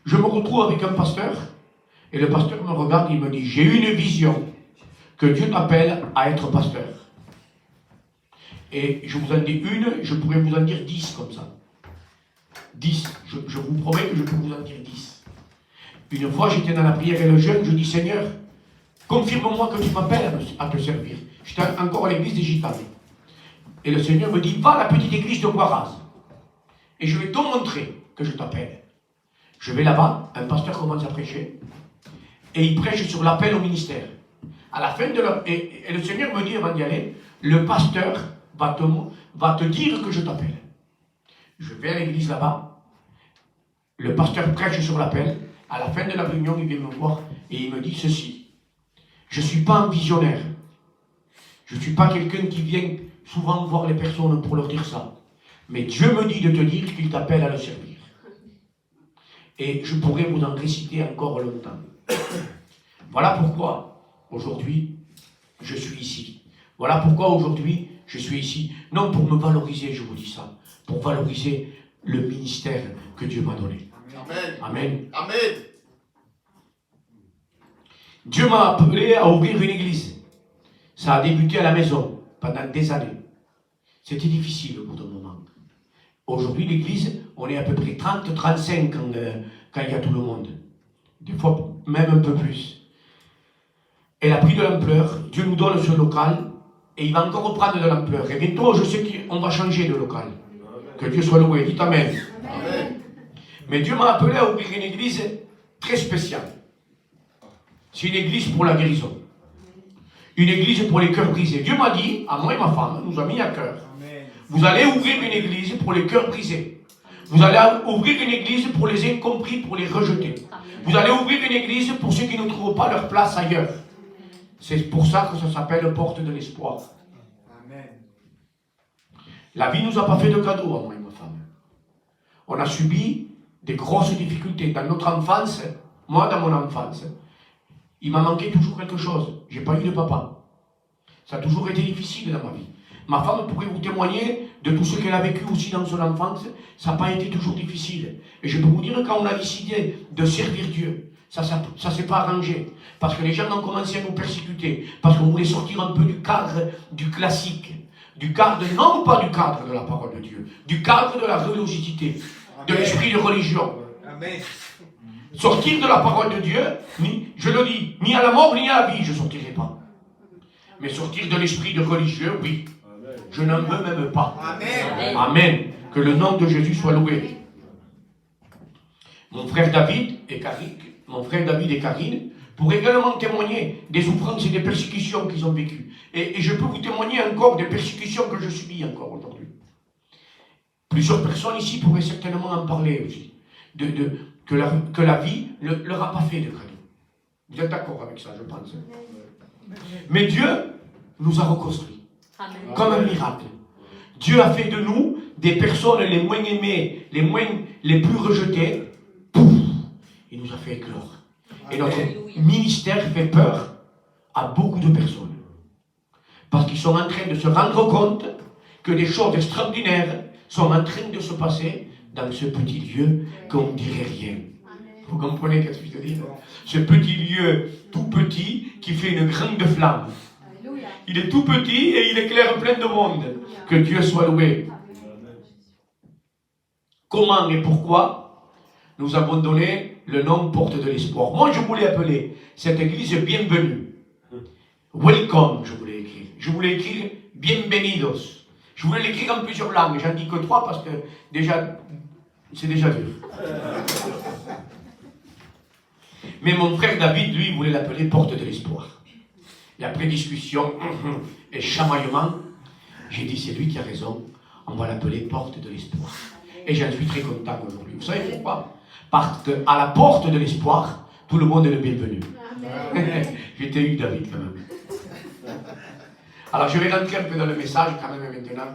Je me retrouve avec un pasteur, et le pasteur me regarde et il me dit, j'ai une vision que Dieu t'appelle à être pasteur. Et je vous en dis une, je pourrais vous en dire 10 comme ça. 10. Je vous promets que je peux vous en dire 10. Une fois, j'étais dans la prière et le jeûne, je dis, Seigneur, confirme-moi que tu m'appelles à te servir. J'étais encore à l'église des Gitanes. Et le Seigneur me dit, va à la petite église de Guaraz. Et je vais te montrer que je t'appelle. Je vais là-bas, un pasteur commence à prêcher, et il prêche sur l'appel au ministère. À la fin de et le Seigneur me dit avant d'y aller, le pasteur va te dire que je t'appelle. Je vais à l'église là-bas, le pasteur prêche sur l'appel, à la fin de la réunion, il vient me voir et il me dit ceci, je ne suis pas un visionnaire, je ne suis pas quelqu'un qui vient souvent voir les personnes pour leur dire ça, mais Dieu me dit de te dire qu'il t'appelle à le servir. Et je pourrais vous en réciter encore longtemps. Voilà pourquoi, aujourd'hui, je suis ici. Voilà pourquoi, aujourd'hui, je suis ici. Non pour me valoriser, je vous dis ça. Pour valoriser le ministère que Dieu m'a donné. Amen. Amen. Amen. Dieu m'a appelé à ouvrir une église. Ça a débuté à la maison, pendant des années. C'était difficile au bout d'un moment. Aujourd'hui, l'église, on est à peu près 30-35 quand il y a tout le monde. Des fois, même un peu plus. Elle a pris de l'ampleur. Dieu nous donne ce local et il va encore reprendre de l'ampleur. Et bientôt, je sais qu'on va changer de local. Que Dieu soit loué. Dites Amen. Amen. Mais Dieu m'a appelé à ouvrir une église très spéciale. C'est une église pour la guérison. Une église pour les cœurs brisés. Dieu m'a dit, à moi et ma femme, nous a mis à cœur. Vous allez ouvrir une église pour les cœurs brisés. Vous allez ouvrir une église pour les incompris, pour les rejeter. Vous allez ouvrir une église pour ceux qui ne trouvent pas leur place ailleurs. C'est pour ça que ça s'appelle porte de l'espoir. Amen. La vie ne nous a pas fait de cadeaux, à moi et ma femme. On a subi des grosses difficultés. Dans notre enfance, moi dans mon enfance, il m'a manqué toujours quelque chose. Je n'ai pas eu de papa. Ça a toujours été difficile dans ma vie. Ma femme pourrait vous témoigner de tout ce qu'elle a vécu aussi dans son enfance. Ça n'a pas été toujours difficile. Et je peux vous dire que quand on a décidé de servir Dieu, ça ne s'est pas arrangé. Parce que les gens ont commencé à nous persécuter. Parce qu'on voulait sortir un peu du cadre du classique. Du cadre, non pas du cadre de la parole de Dieu, du cadre de la religiosité, de l'esprit de religion. Amen. Sortir de la parole de Dieu, je le dis, ni à la mort ni à la vie, je ne sortirai pas. Mais sortir de l'esprit de religieux, oui. Je n'en veux même pas. Amen. Amen. Que le nom de Jésus soit loué. Mon frère David et Karine pourraient également témoigner des souffrances et des persécutions qu'ils ont vécues. Et je peux vous témoigner encore des persécutions que je subis encore aujourd'hui. Plusieurs personnes ici pourraient certainement en parler aussi. Que la vie ne leur a pas fait de cadeau. Vous êtes d'accord avec ça, je pense. Mais Dieu nous a reconstruits. Amen. Comme un miracle. Dieu a fait de nous des personnes les moins aimées, les plus rejetées. Pouf, il nous a fait éclore. Et notre ministère fait peur à beaucoup de personnes. Parce qu'ils sont en train de se rendre compte que des choses extraordinaires sont en train de se passer dans ce petit lieu qu'on ne dirait rien. Vous comprenez ce que je veux dire? Ce petit lieu tout petit qui fait une grande flamme. Il est tout petit et il éclaire plein de monde. Que Dieu soit loué. Comment et pourquoi nous avons donné le nom Porte de l'Espoir? Moi, je voulais appeler cette église Bienvenue. Welcome, je voulais écrire. Je voulais écrire Bienvenidos. Je voulais l'écrire en plusieurs langues, j'en dis que 3 parce que déjà, c'est déjà dur. Mais mon frère David, lui, voulait l'appeler porte de l'espoir. Et après discussion et chamaillement, j'ai dit c'est lui qui a raison, on va l'appeler porte de l'espoir. Et j'en suis très content aujourd'hui. Vous savez pourquoi? Parce qu'à la porte de l'espoir, tout le monde est le bienvenu. J'étais eu David quand même. Alors je vais rentrer un peu dans le message quand même maintenant.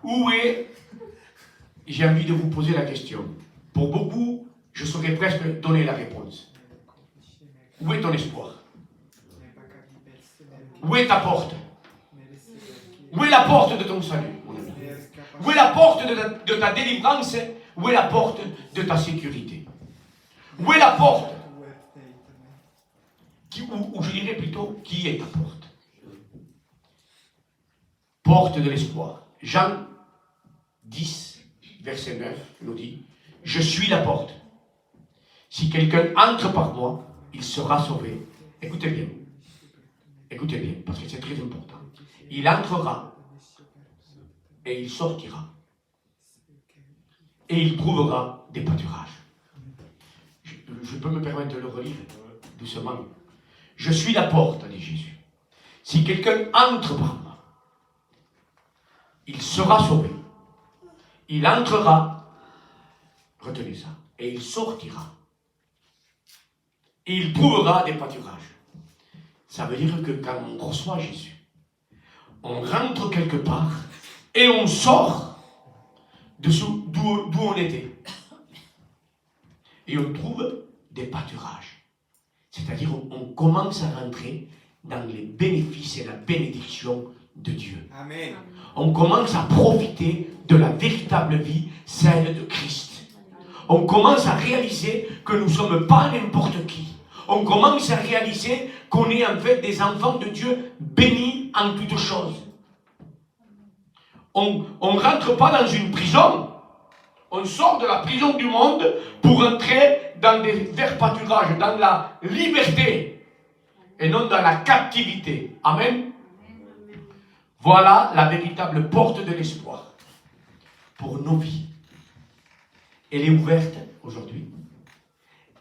Où est, j'ai envie de vous poser la question. Pour beaucoup, je saurais presque donner la réponse. Où est ton espoir? Où est ta porte? Où est la porte de ton salut, mon ami? Où est la porte de ta délivrance? Où est la porte de ta sécurité? Où est la porte? Ou je dirais plutôt, qui est ta porte? Porte de l'espoir. Jean 10, verset 9 nous dit, je suis la porte. Si quelqu'un entre par moi, il sera sauvé. Écoutez bien, parce que c'est très important. Il entrera et il sortira. Et il trouvera des pâturages. Je peux me permettre de le relire doucement. Je suis la porte, dit Jésus. Si quelqu'un entre par moi, il sera sauvé. Il entrera, retenez ça, et il sortira. Et il trouvera des pâturages. Ça veut dire que quand on reçoit Jésus, on rentre quelque part et on sort d'où on était. Et on trouve des pâturages. C'est-à-dire on commence à rentrer dans les bénéfices et la bénédiction de Dieu. Amen. On commence à profiter de la véritable vie, celle de Christ. On commence à réaliser que nous ne sommes pas n'importe qui. On commence à réaliser qu'on est en fait des enfants de Dieu bénis en toutes choses. On ne rentre pas dans une prison. On sort de la prison du monde pour entrer dans des verts pâturages, dans la liberté et non dans la captivité. Amen. Voilà la véritable porte de l'espoir pour nos vies. Elle est ouverte aujourd'hui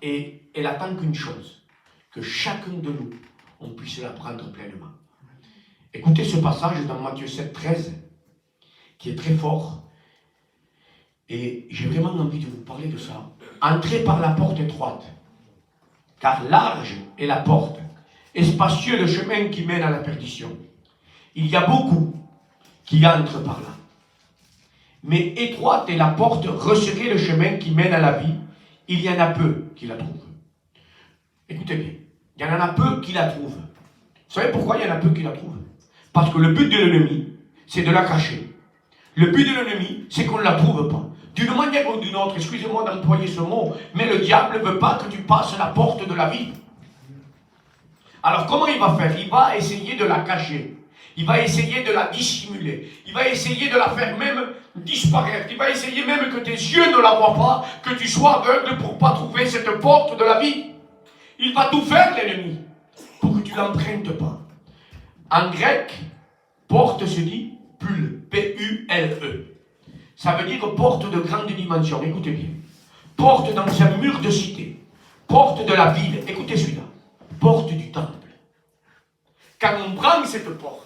et elle attend qu'une chose, que chacun de nous, on puisse la prendre pleinement. Écoutez ce passage dans Matthieu 7, 13, qui est très fort, et j'ai vraiment envie de vous parler de ça. Entrez par la porte étroite, car large est la porte, et spacieux le chemin qui mène à la perdition. Il y a beaucoup qui entrent par là. Mais étroite est la porte, resserré le chemin qui mène à la vie. Il y en a peu qui la trouvent. Écoutez bien, il y en a peu qui la trouvent. Vous savez pourquoi il y en a peu qui la trouvent? Parce que le but de l'ennemi, c'est de la cacher. Le but de l'ennemi, c'est qu'on ne la trouve pas. D'une manière ou d'une autre, excusez-moi d'employer ce mot, mais le diable ne veut pas que tu passes la porte de la vie. Alors comment il va faire? Il va essayer de la cacher. Il va essayer de la dissimuler. Il va essayer de la faire même disparaître. Il va essayer même que tes yeux ne la voient pas, que tu sois aveugle pour ne pas trouver cette porte de la vie. Il va tout faire, l'ennemi, pour que tu ne l'empruntes pas. En grec, porte se dit pule, P-U-L-E. Ça veut dire porte de grande dimension. Écoutez bien. Porte dans un mur de cité. Porte de la ville. Écoutez celui-là. Porte du temple. Quand on prend cette porte,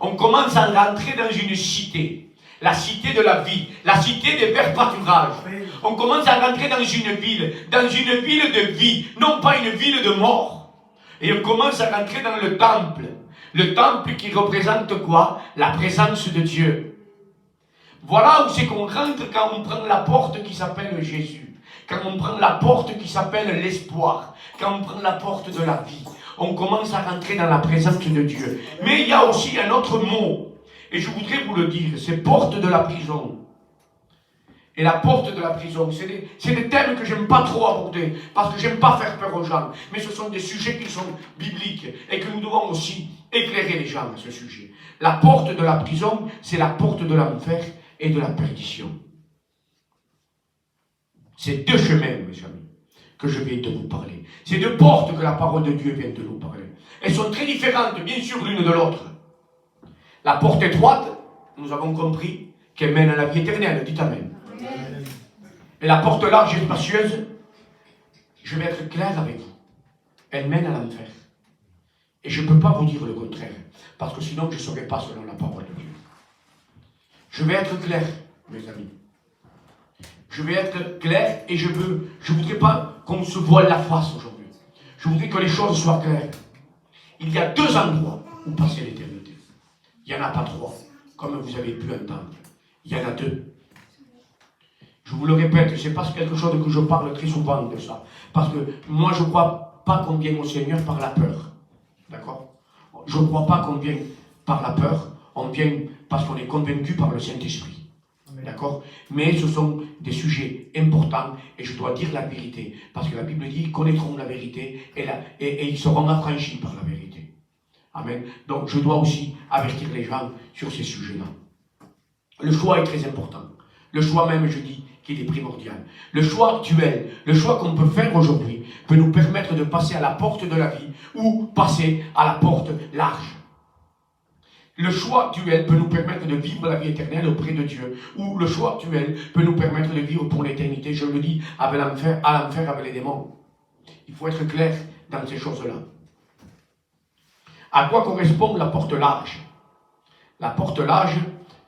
on commence à rentrer dans une cité. La cité de la vie. La cité des verts pâturages. On commence à rentrer dans une ville de vie. Non pas une ville de mort. Et on commence à rentrer dans le temple. Le temple qui représente quoi? La présence de Dieu. Voilà où c'est qu'on rentre quand on prend la porte qui s'appelle Jésus. Quand on prend la porte qui s'appelle l'espoir. Quand on prend la porte de la vie. On commence à rentrer dans la présence de Dieu. Mais il y a aussi un autre mot. Et je voudrais vous le dire. C'est porte de la prison. Et la porte de la prison, c'est des thèmes que j'aime pas trop aborder. Parce que j'aime pas faire peur aux gens. Mais ce sont des sujets qui sont bibliques. Et que nous devons aussi éclairer les gens à ce sujet. La porte de la prison, c'est la porte de l'enfer et de la perdition. C'est deux chemins, mes amis, que je viens de vous parler. C'est deux portes que la parole de Dieu vient de nous parler. Elles sont très différentes, bien sûr, l'une de l'autre. La porte étroite, nous avons compris qu'elle mène à la vie éternelle. Dites Amen. Et la porte large et spacieuse, je vais être clair avec vous, elle mène à l'enfer. Et je ne peux pas vous dire le contraire, parce que sinon je ne serai pas selon la parole de Dieu. Je vais être clair, mes amis. Je vais être clair et je ne voudrais pas qu'on se voile la face aujourd'hui. Je voudrais que les choses soient claires. Il y a 2 endroits où passer l'éternité. Il n'y en a pas 3, comme vous avez pu entendre. Il y en a 2. Je vous le répète, c'est pas quelque chose que je parle très souvent de ça. Parce que moi, je ne crois pas qu'on vienne au Seigneur par la peur. D'accord? Je ne crois pas qu'on vienne par la peur. On vient parce qu'on est convaincu par le Saint-Esprit. D'accord? Mais ce sont des sujets importants et je dois dire la vérité. Parce que la Bible dit qu'ils connaîtront la vérité et ils seront affranchis par la vérité. Amen. Donc je dois aussi avertir les gens sur ces sujets-là. Le choix est très important. Le choix même, je dis, qu'il est primordial. Le choix actuel, le choix qu'on peut faire aujourd'hui, peut nous permettre de passer à la porte de la vie ou passer à la porte large. Le choix actuel peut nous permettre de vivre la vie éternelle auprès de Dieu, ou le choix actuel peut nous permettre de vivre pour l'éternité, je le dis, à l'enfer avec les démons. Il faut être clair dans ces choses-là. À quoi correspond la porte large? La porte large,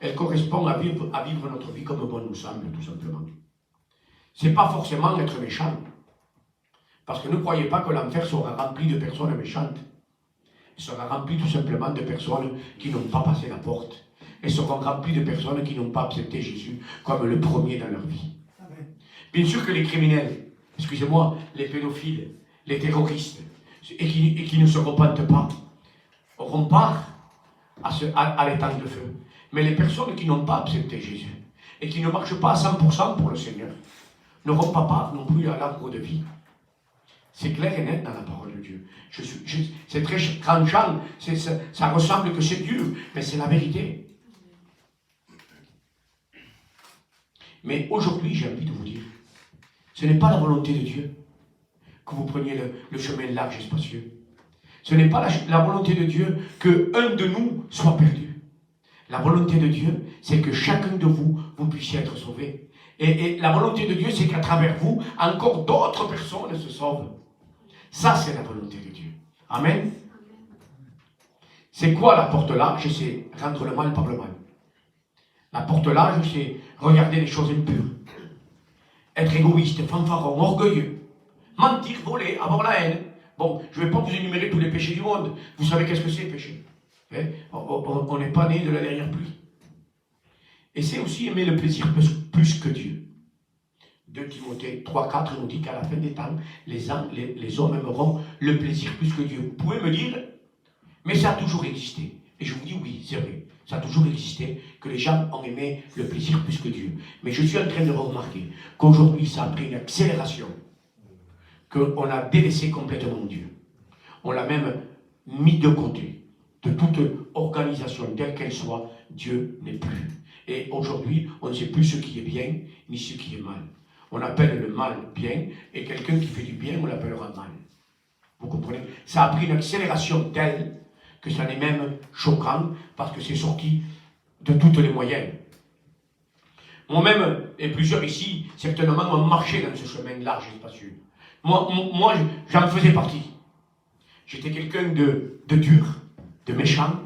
elle correspond à vivre notre vie comme bon nous semble, tout simplement. Ce n'est pas forcément être méchant. Parce que ne croyez pas que l'enfer sera rempli de personnes méchantes. Il sera rempli tout simplement de personnes qui n'ont pas passé la porte. Elles seront remplies de personnes qui n'ont pas accepté Jésus comme le premier dans leur vie. Bien sûr que les criminels, excusez-moi, les pédophiles, les terroristes, et qui ne se repentent pas, auront part à l'étang de feu. Mais les personnes qui n'ont pas accepté Jésus et qui ne marchent pas à 100% pour le Seigneur n'auront pas part non plus à l'arbre de vie. C'est clair et net dans la parole de Dieu. C'est très tranchant, ça ressemble que c'est dur, mais c'est la vérité. Mais aujourd'hui, j'ai envie de vous dire, ce n'est pas la volonté de Dieu que vous preniez le chemin large et spacieux. Ce n'est pas la volonté de Dieu qu'un de nous soit perdu. La volonté de Dieu, c'est que chacun de vous, vous puissiez être sauvé. Et la volonté de Dieu, c'est qu'à travers vous, encore d'autres personnes se sauvent. Ça, c'est la volonté de Dieu. Amen. C'est quoi la porte large? C'est rendre le mal par le mal. La porte large, c'est regarder les choses impures. Être égoïste, fanfaron, orgueilleux. Mentir, voler, avoir la haine. Bon, je ne vais pas vous énumérer tous les péchés du monde. Vous savez qu'est-ce que c'est, péché? On n'est pas né de la dernière pluie. Et c'est aussi aimer le plaisir plus que Dieu. 2 Timothée 3,4 nous dit qu'à la fin des temps, les hommes aimeront le plaisir plus que Dieu. Vous pouvez me dire, mais ça a toujours existé. Et je vous dis oui, c'est vrai. Ça a toujours existé que les gens ont aimé le plaisir plus que Dieu. Mais je suis en train de remarquer qu'aujourd'hui, ça a pris une accélération. Qu'on a délaissé complètement Dieu. On l'a même mis de côté. De toute organisation, telle qu'elle soit, Dieu n'est plus. Et aujourd'hui, on ne sait plus ce qui est bien, ni ce qui est mal. On appelle le mal bien, et quelqu'un qui fait du bien, on l'appellera mal. Vous comprenez? Ça a pris une accélération telle que ça n'est même choquant, parce que c'est sorti de tous les moyens. Moi-même, et plusieurs ici, certainement, ont marché dans ce chemin large et spacieux. Moi j'en faisais partie. J'étais quelqu'un de dur, de méchant.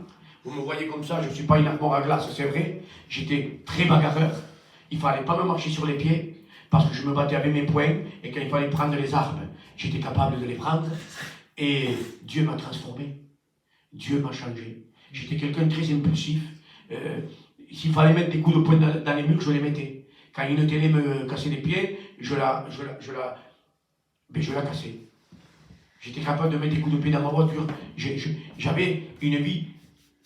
Vous me voyez comme ça, je ne suis pas une armoire à glace, c'est vrai. J'étais très bagarreur. Il ne fallait pas me marcher sur les pieds, parce que je me battais avec mes poings, et quand il fallait prendre les armes, j'étais capable de les prendre. Et Dieu m'a transformé. Dieu m'a changé. J'étais quelqu'un de très impulsif. S'il fallait mettre des coups de poing dans les murs, je les mettais. Quand une télé me cassait les pieds, je la cassais. J'étais capable de mettre des coups de pied dans ma voiture. J'avais une vie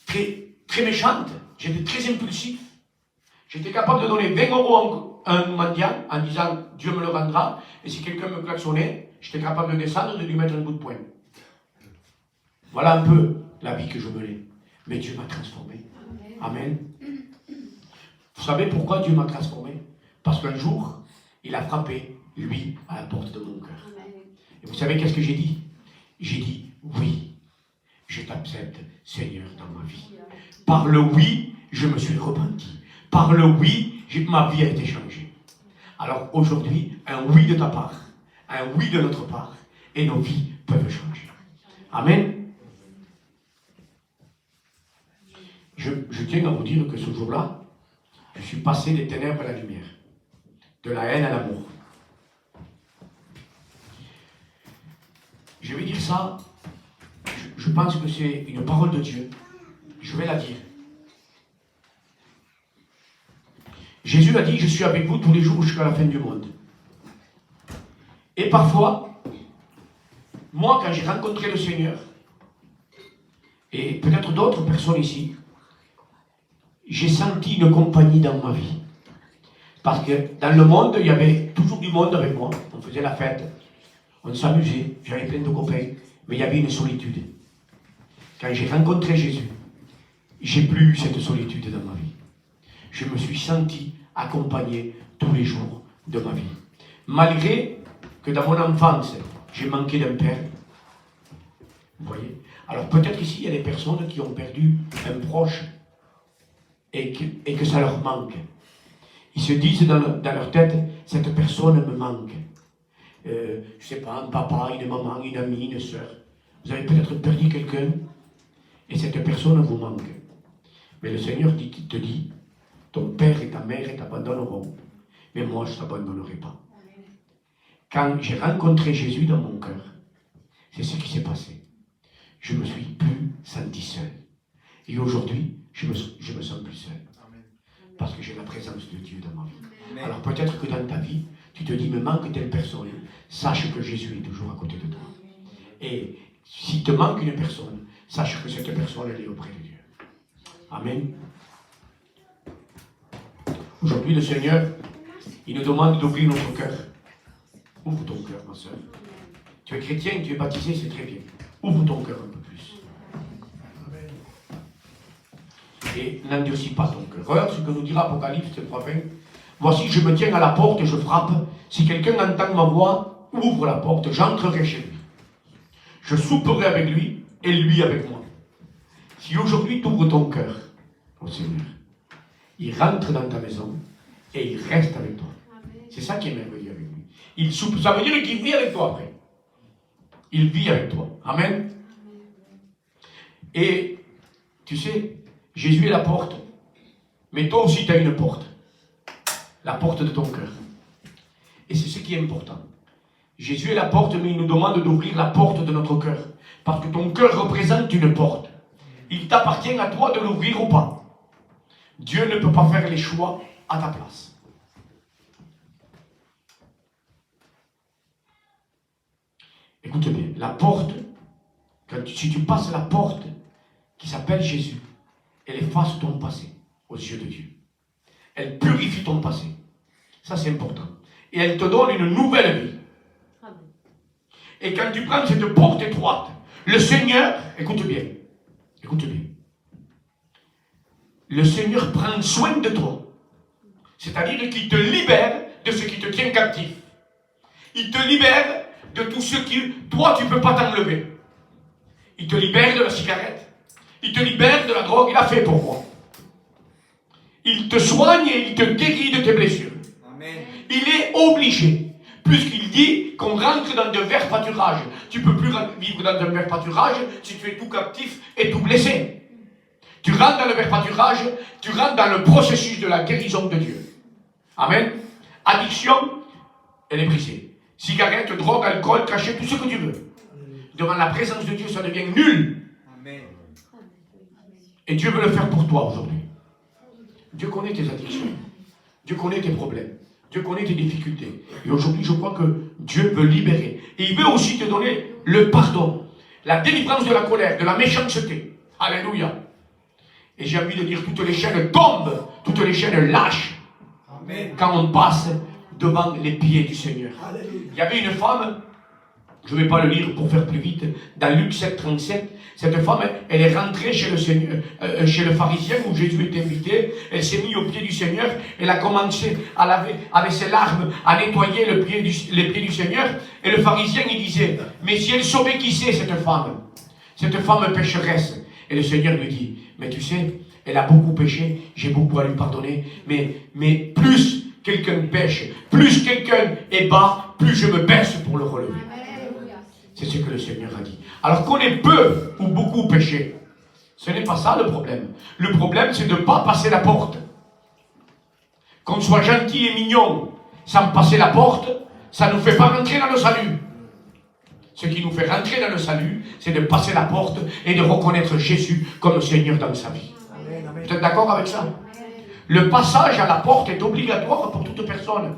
très, très méchante. J'étais très impulsif. J'étais capable de donner 20 € à un mendiant en disant Dieu me le rendra. Et si quelqu'un me klaxonnait, j'étais capable de descendre et de lui mettre un coup de poing. Voilà un peu la vie que je menais. Mais Dieu m'a transformé. Amen. Vous savez pourquoi Dieu m'a transformé? Parce qu'un jour, il a frappé, lui, à la porte de mon cœur. Et vous savez qu'est-ce que j'ai dit? J'ai dit oui. je t'accepte, Seigneur, dans ma vie. Par le oui, je me suis repenti. Par le oui, ma vie a été changée. Alors aujourd'hui, un oui de ta part, un oui de notre part, et nos vies peuvent changer. Amen. Je tiens à vous dire que ce jour-là, je suis passé des ténèbres à la lumière, de la haine à l'amour. Je vais dire ça, je pense que c'est une parole de Dieu. Je vais la dire. Jésus a dit, je suis avec vous tous les jours jusqu'à la fin du monde. Et parfois, moi, quand j'ai rencontré le Seigneur, et peut-être d'autres personnes ici, j'ai senti une compagnie dans ma vie. Parce que dans le monde, il y avait toujours du monde avec moi. On faisait la fête, on s'amusait, j'avais plein de copains, mais il y avait une solitude. Quand j'ai rencontré Jésus, j'ai plus eu cette solitude dans ma vie. Je me suis senti accompagné tous les jours de ma vie. Malgré que dans mon enfance, j'ai manqué d'un père. Vous voyez? Alors peut-être ici, il y a des personnes qui ont perdu un proche et que ça leur manque. Ils se disent dans leur tête, cette personne me manque. Je ne sais pas, un papa, une maman, une amie, une soeur. Vous avez peut-être perdu quelqu'un et cette personne vous manque. Mais le Seigneur te dit, ton père et ta mère t'abandonneront, mais moi je ne t'abandonnerai pas. Quand j'ai rencontré Jésus dans mon cœur, c'est ce qui s'est passé. Je me suis plus senti seul. Et aujourd'hui, je me sens plus seul. Parce que j'ai la présence de Dieu dans ma vie. Alors peut-être que dans ta vie, tu te dis, me manque telle personne. Sache que Jésus est toujours à côté de toi. Et s'il te manque une personne, sache que cette personne, elle est auprès de Dieu. Amen. Aujourd'hui, le Seigneur, il nous demande d'ouvrir notre cœur. Ouvre ton cœur, ma soeur. Tu es chrétien, tu es baptisé, c'est très bien. Ouvre ton cœur un peu plus. Et n'endurcis pas ton cœur. Regarde ce que nous dira Apocalypse 3:20. Voici, je me tiens à la porte et je frappe. Si quelqu'un entend ma voix, ouvre la porte, j'entrerai chez lui. Je souperai avec lui et lui avec moi. Si aujourd'hui tu ouvres ton cœur au Seigneur, il rentre dans ta maison et il reste avec toi. C'est ça qui est merveilleux avec lui. Il soupe, ça veut dire qu'il vit avec toi après. Il vit avec toi. Amen. Et tu sais, Jésus est la porte, mais toi aussi tu as une porte. La porte de ton cœur. Et c'est ce qui est important. Jésus est la porte, mais il nous demande d'ouvrir la porte de notre cœur. Parce que ton cœur représente une porte. Il t'appartient à toi de l'ouvrir ou pas. Dieu ne peut pas faire les choix à ta place. Écoute bien, la porte, si tu passes la porte qui s'appelle Jésus, elle efface ton passé aux yeux de Dieu. Elle purifie ton passé. Ça, c'est important. Et elle te donne une nouvelle vie. Et quand tu prends cette porte étroite, le Seigneur, écoute bien, le Seigneur prend soin de toi. C'est-à-dire qu'il te libère de ce qui te tient captif. Il te libère de tout ce qui, toi, tu ne peux pas t'enlever. Il te libère de la cigarette. Il te libère de la drogue. Il a fait pour moi. Il te soigne et il te guérit de tes blessures. Amen. Il est obligé, puisqu'il dit qu'on rentre dans de verts pâturages. Tu ne peux plus vivre dans de verts pâturages si tu es tout captif et tout blessé. Tu rentres dans le vert pâturage, tu rentres dans le processus de la guérison de Dieu. Amen. Addiction, elle est brisée. Cigarette, drogue, alcool, cachet, tout ce que tu veux. Devant la présence de Dieu, ça devient nul. Amen. Et Dieu veut le faire pour toi aujourd'hui. Dieu connaît tes addictions. Dieu connaît tes problèmes. Dieu connaît tes difficultés. Et aujourd'hui, je crois que Dieu veut libérer. Et il veut aussi te donner le pardon. La délivrance de la colère, de la méchanceté. Alléluia. Et j'ai envie de dire, toutes les chaînes tombent. Toutes les chaînes lâchent. Amen. Quand on passe devant les pieds du Seigneur. Alléluia. Il y avait une femme, je ne vais pas le lire pour faire plus vite, dans Luc 7:37, cette femme, elle est rentrée chez le Seigneur, chez le pharisien où Jésus était invité. Elle s'est mise au pied du Seigneur. Elle a commencé à laver avec ses larmes, à nettoyer les pieds du Seigneur. Et le pharisien, il disait, mais si elle sauvait qui c'est cette femme, cette femme pécheresse. Et le Seigneur lui dit, mais tu sais, elle a beaucoup péché, j'ai beaucoup à lui pardonner, mais plus quelqu'un pêche, plus quelqu'un est bas, plus je me baisse pour le relever. C'est ce que le Seigneur a dit. Alors qu'on ait peu ou beaucoup péché, ce n'est pas ça le problème. Le problème, c'est de ne pas passer la porte. Qu'on soit gentil et mignon sans passer la porte, ça ne nous fait pas rentrer dans le salut. Ce qui nous fait rentrer dans le salut, c'est de passer la porte et de reconnaître Jésus comme Seigneur dans sa vie. Vous êtes d'accord avec ça? Le passage à la porte est obligatoire pour toute personne.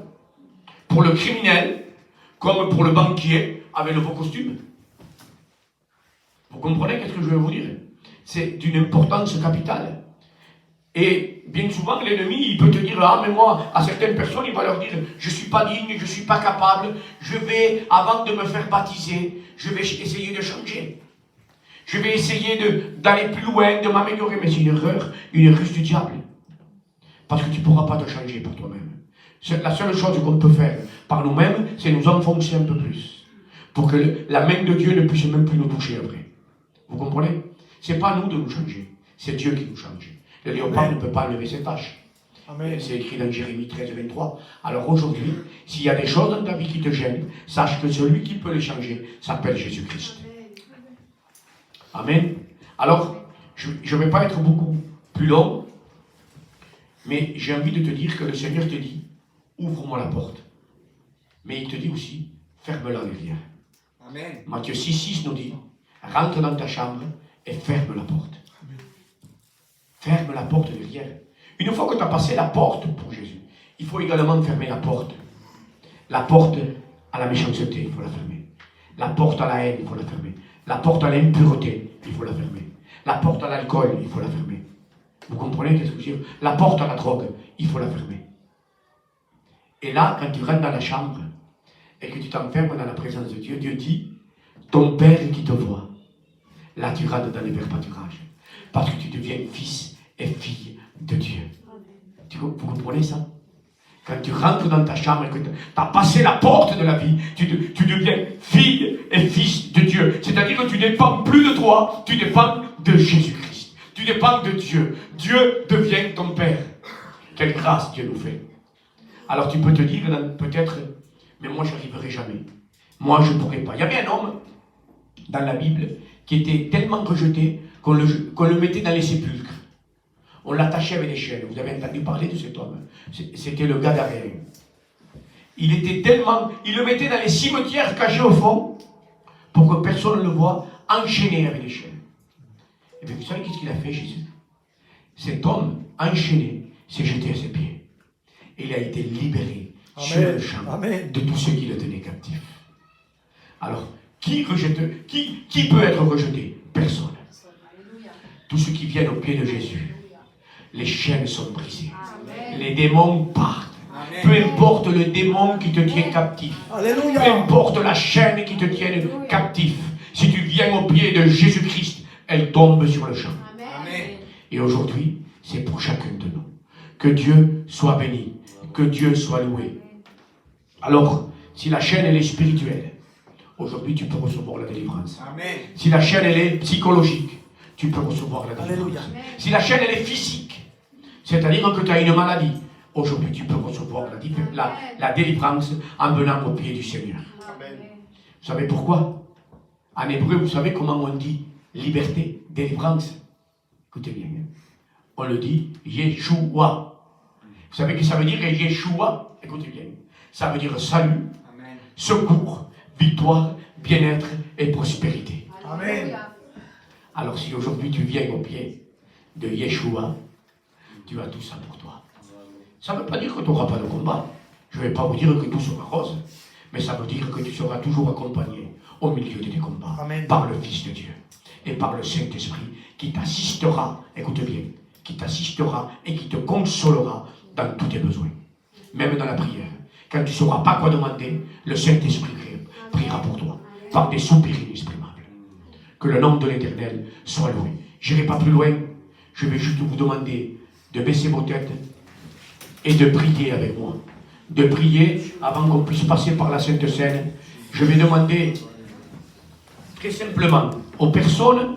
Pour le criminel, comme pour le banquier avec le beau costume. Vous comprenez qu'est-ce que je veux vous dire? C'est d'une importance capitale. Et bien souvent, l'ennemi, il peut te dire, ah, mais moi, à certaines personnes, il va leur dire, je ne suis pas digne, je ne suis pas capable, je vais, avant de me faire baptiser, je vais essayer de changer. Je vais essayer d'aller plus loin, de m'améliorer. Mais c'est une erreur, une ruse du diable. Parce que tu ne pourras pas te changer par toi-même. La seule chose qu'on peut faire par nous-mêmes, c'est nous enfoncer un peu plus. Pour que la main de Dieu ne puisse même plus nous toucher après. Vous comprenez? Ce n'est pas nous de nous changer, c'est Dieu qui nous change. Le léopard ne peut pas enlever ses tâches. C'est écrit dans Jérémie 13, 23. Alors aujourd'hui, s'il y a des choses dans ta vie qui te gênent, sache que celui qui peut les changer s'appelle Jésus-Christ. Amen. Alors, je ne vais pas être beaucoup plus long, mais j'ai envie de te dire que le Seigneur te dit, ouvre-moi la porte. Mais il te dit aussi, ferme-la derrière. Amen. Matthieu 6, 6 nous dit, rentre dans ta chambre et ferme la porte. Ferme la porte derrière. Une fois que tu as passé la porte pour Jésus, il faut également fermer la porte. La porte à la méchanceté, il faut la fermer. La porte à la haine, il faut la fermer. La porte à l'impureté, il faut la fermer. La porte à l'alcool, il faut la fermer. Vous comprenez ce que je veux dire? La porte à la drogue, il faut la fermer. Et là, quand tu rentres dans la chambre et que tu t'enfermes dans la présence de Dieu, Dieu dit, ton Père qui te voit, là tu rentres dans les verts pâturages. Parce que tu deviens fils et fille de Dieu. Vous comprenez ça? Quand tu rentres dans ta chambre et que tu as passé la porte de la vie, tu deviens fille et fils de Dieu. C'est-à-dire que tu ne dépends plus de toi, tu dépends de Jésus-Christ. Tu dépends de Dieu. Dieu devient ton Père. Quelle grâce Dieu nous fait. Alors tu peux te dire peut-être, mais moi je n'arriverai jamais. Moi je ne pourrai pas. Il y avait un homme dans la Bible qui était tellement rejeté qu'on le mettait dans les sépulcres. On l'attachait avec des chaînes. Vous avez entendu parler de cet homme? C'était le Gadarène. Il le mettait dans les cimetières cachés au fond pour que personne ne le voie, enchaîné avec des chaînes. Et bien vous savez qu'est-ce qu'il a fait, Jésus? Cet homme enchaîné s'est jeté à ses pieds. Et il a été libéré sur le champ de tous ceux qui le tenaient captif. Alors, qui peut être rejeté? Personne. Tous ceux qui viennent au pied de Jésus, les chaînes sont brisées. Amen. Les démons partent. Amen. Peu importe le démon qui te tient captif. Alléluia. Peu importe la chaîne qui te tienne captif. Si tu viens au pied de Jésus-Christ, elle tombe sur le champ. Amen. Et aujourd'hui, c'est pour chacun de nous. Que Dieu soit béni. Que Dieu soit loué. Alors, si la chaîne elle est spirituelle, aujourd'hui tu peux recevoir la délivrance. Amen. Si la chaîne elle est psychologique, tu peux recevoir la délivrance. Alléluia. Si la chaîne elle est physique, c'est-à-dire que tu as une maladie, aujourd'hui tu peux recevoir la délivrance en venant au pied du Seigneur. Amen. Vous savez pourquoi? En hébreu, vous savez comment on dit liberté, délivrance? Écoutez bien. On le dit Yeshua. Vous savez ce que ça veut dire Yeshua? Écoutez bien. Ça veut dire salut, amen, secours, victoire, bien-être et prospérité. Amen. Alors si aujourd'hui tu viens au pied de Yeshua, tu as tout ça pour toi. Ça ne veut pas dire que tu n'auras pas de combat. Je ne vais pas vous dire que tout sera rose. Mais ça veut dire que tu seras toujours accompagné au milieu de tes combats. Amen. Par le Fils de Dieu et par le Saint-Esprit qui t'assistera, écoute bien, qui t'assistera et qui te consolera dans tous tes besoins. Même dans la prière. Quand tu ne sauras pas quoi demander, le Saint-Esprit priera pour toi. Par des soupirs inexprimables. Que le nom de l'Éternel soit loué. Je n'irai pas plus loin. Je vais juste vous demander de baisser vos têtes et de prier avec moi. De prier avant qu'on puisse passer par la Sainte Seine. Je vais demander très simplement aux personnes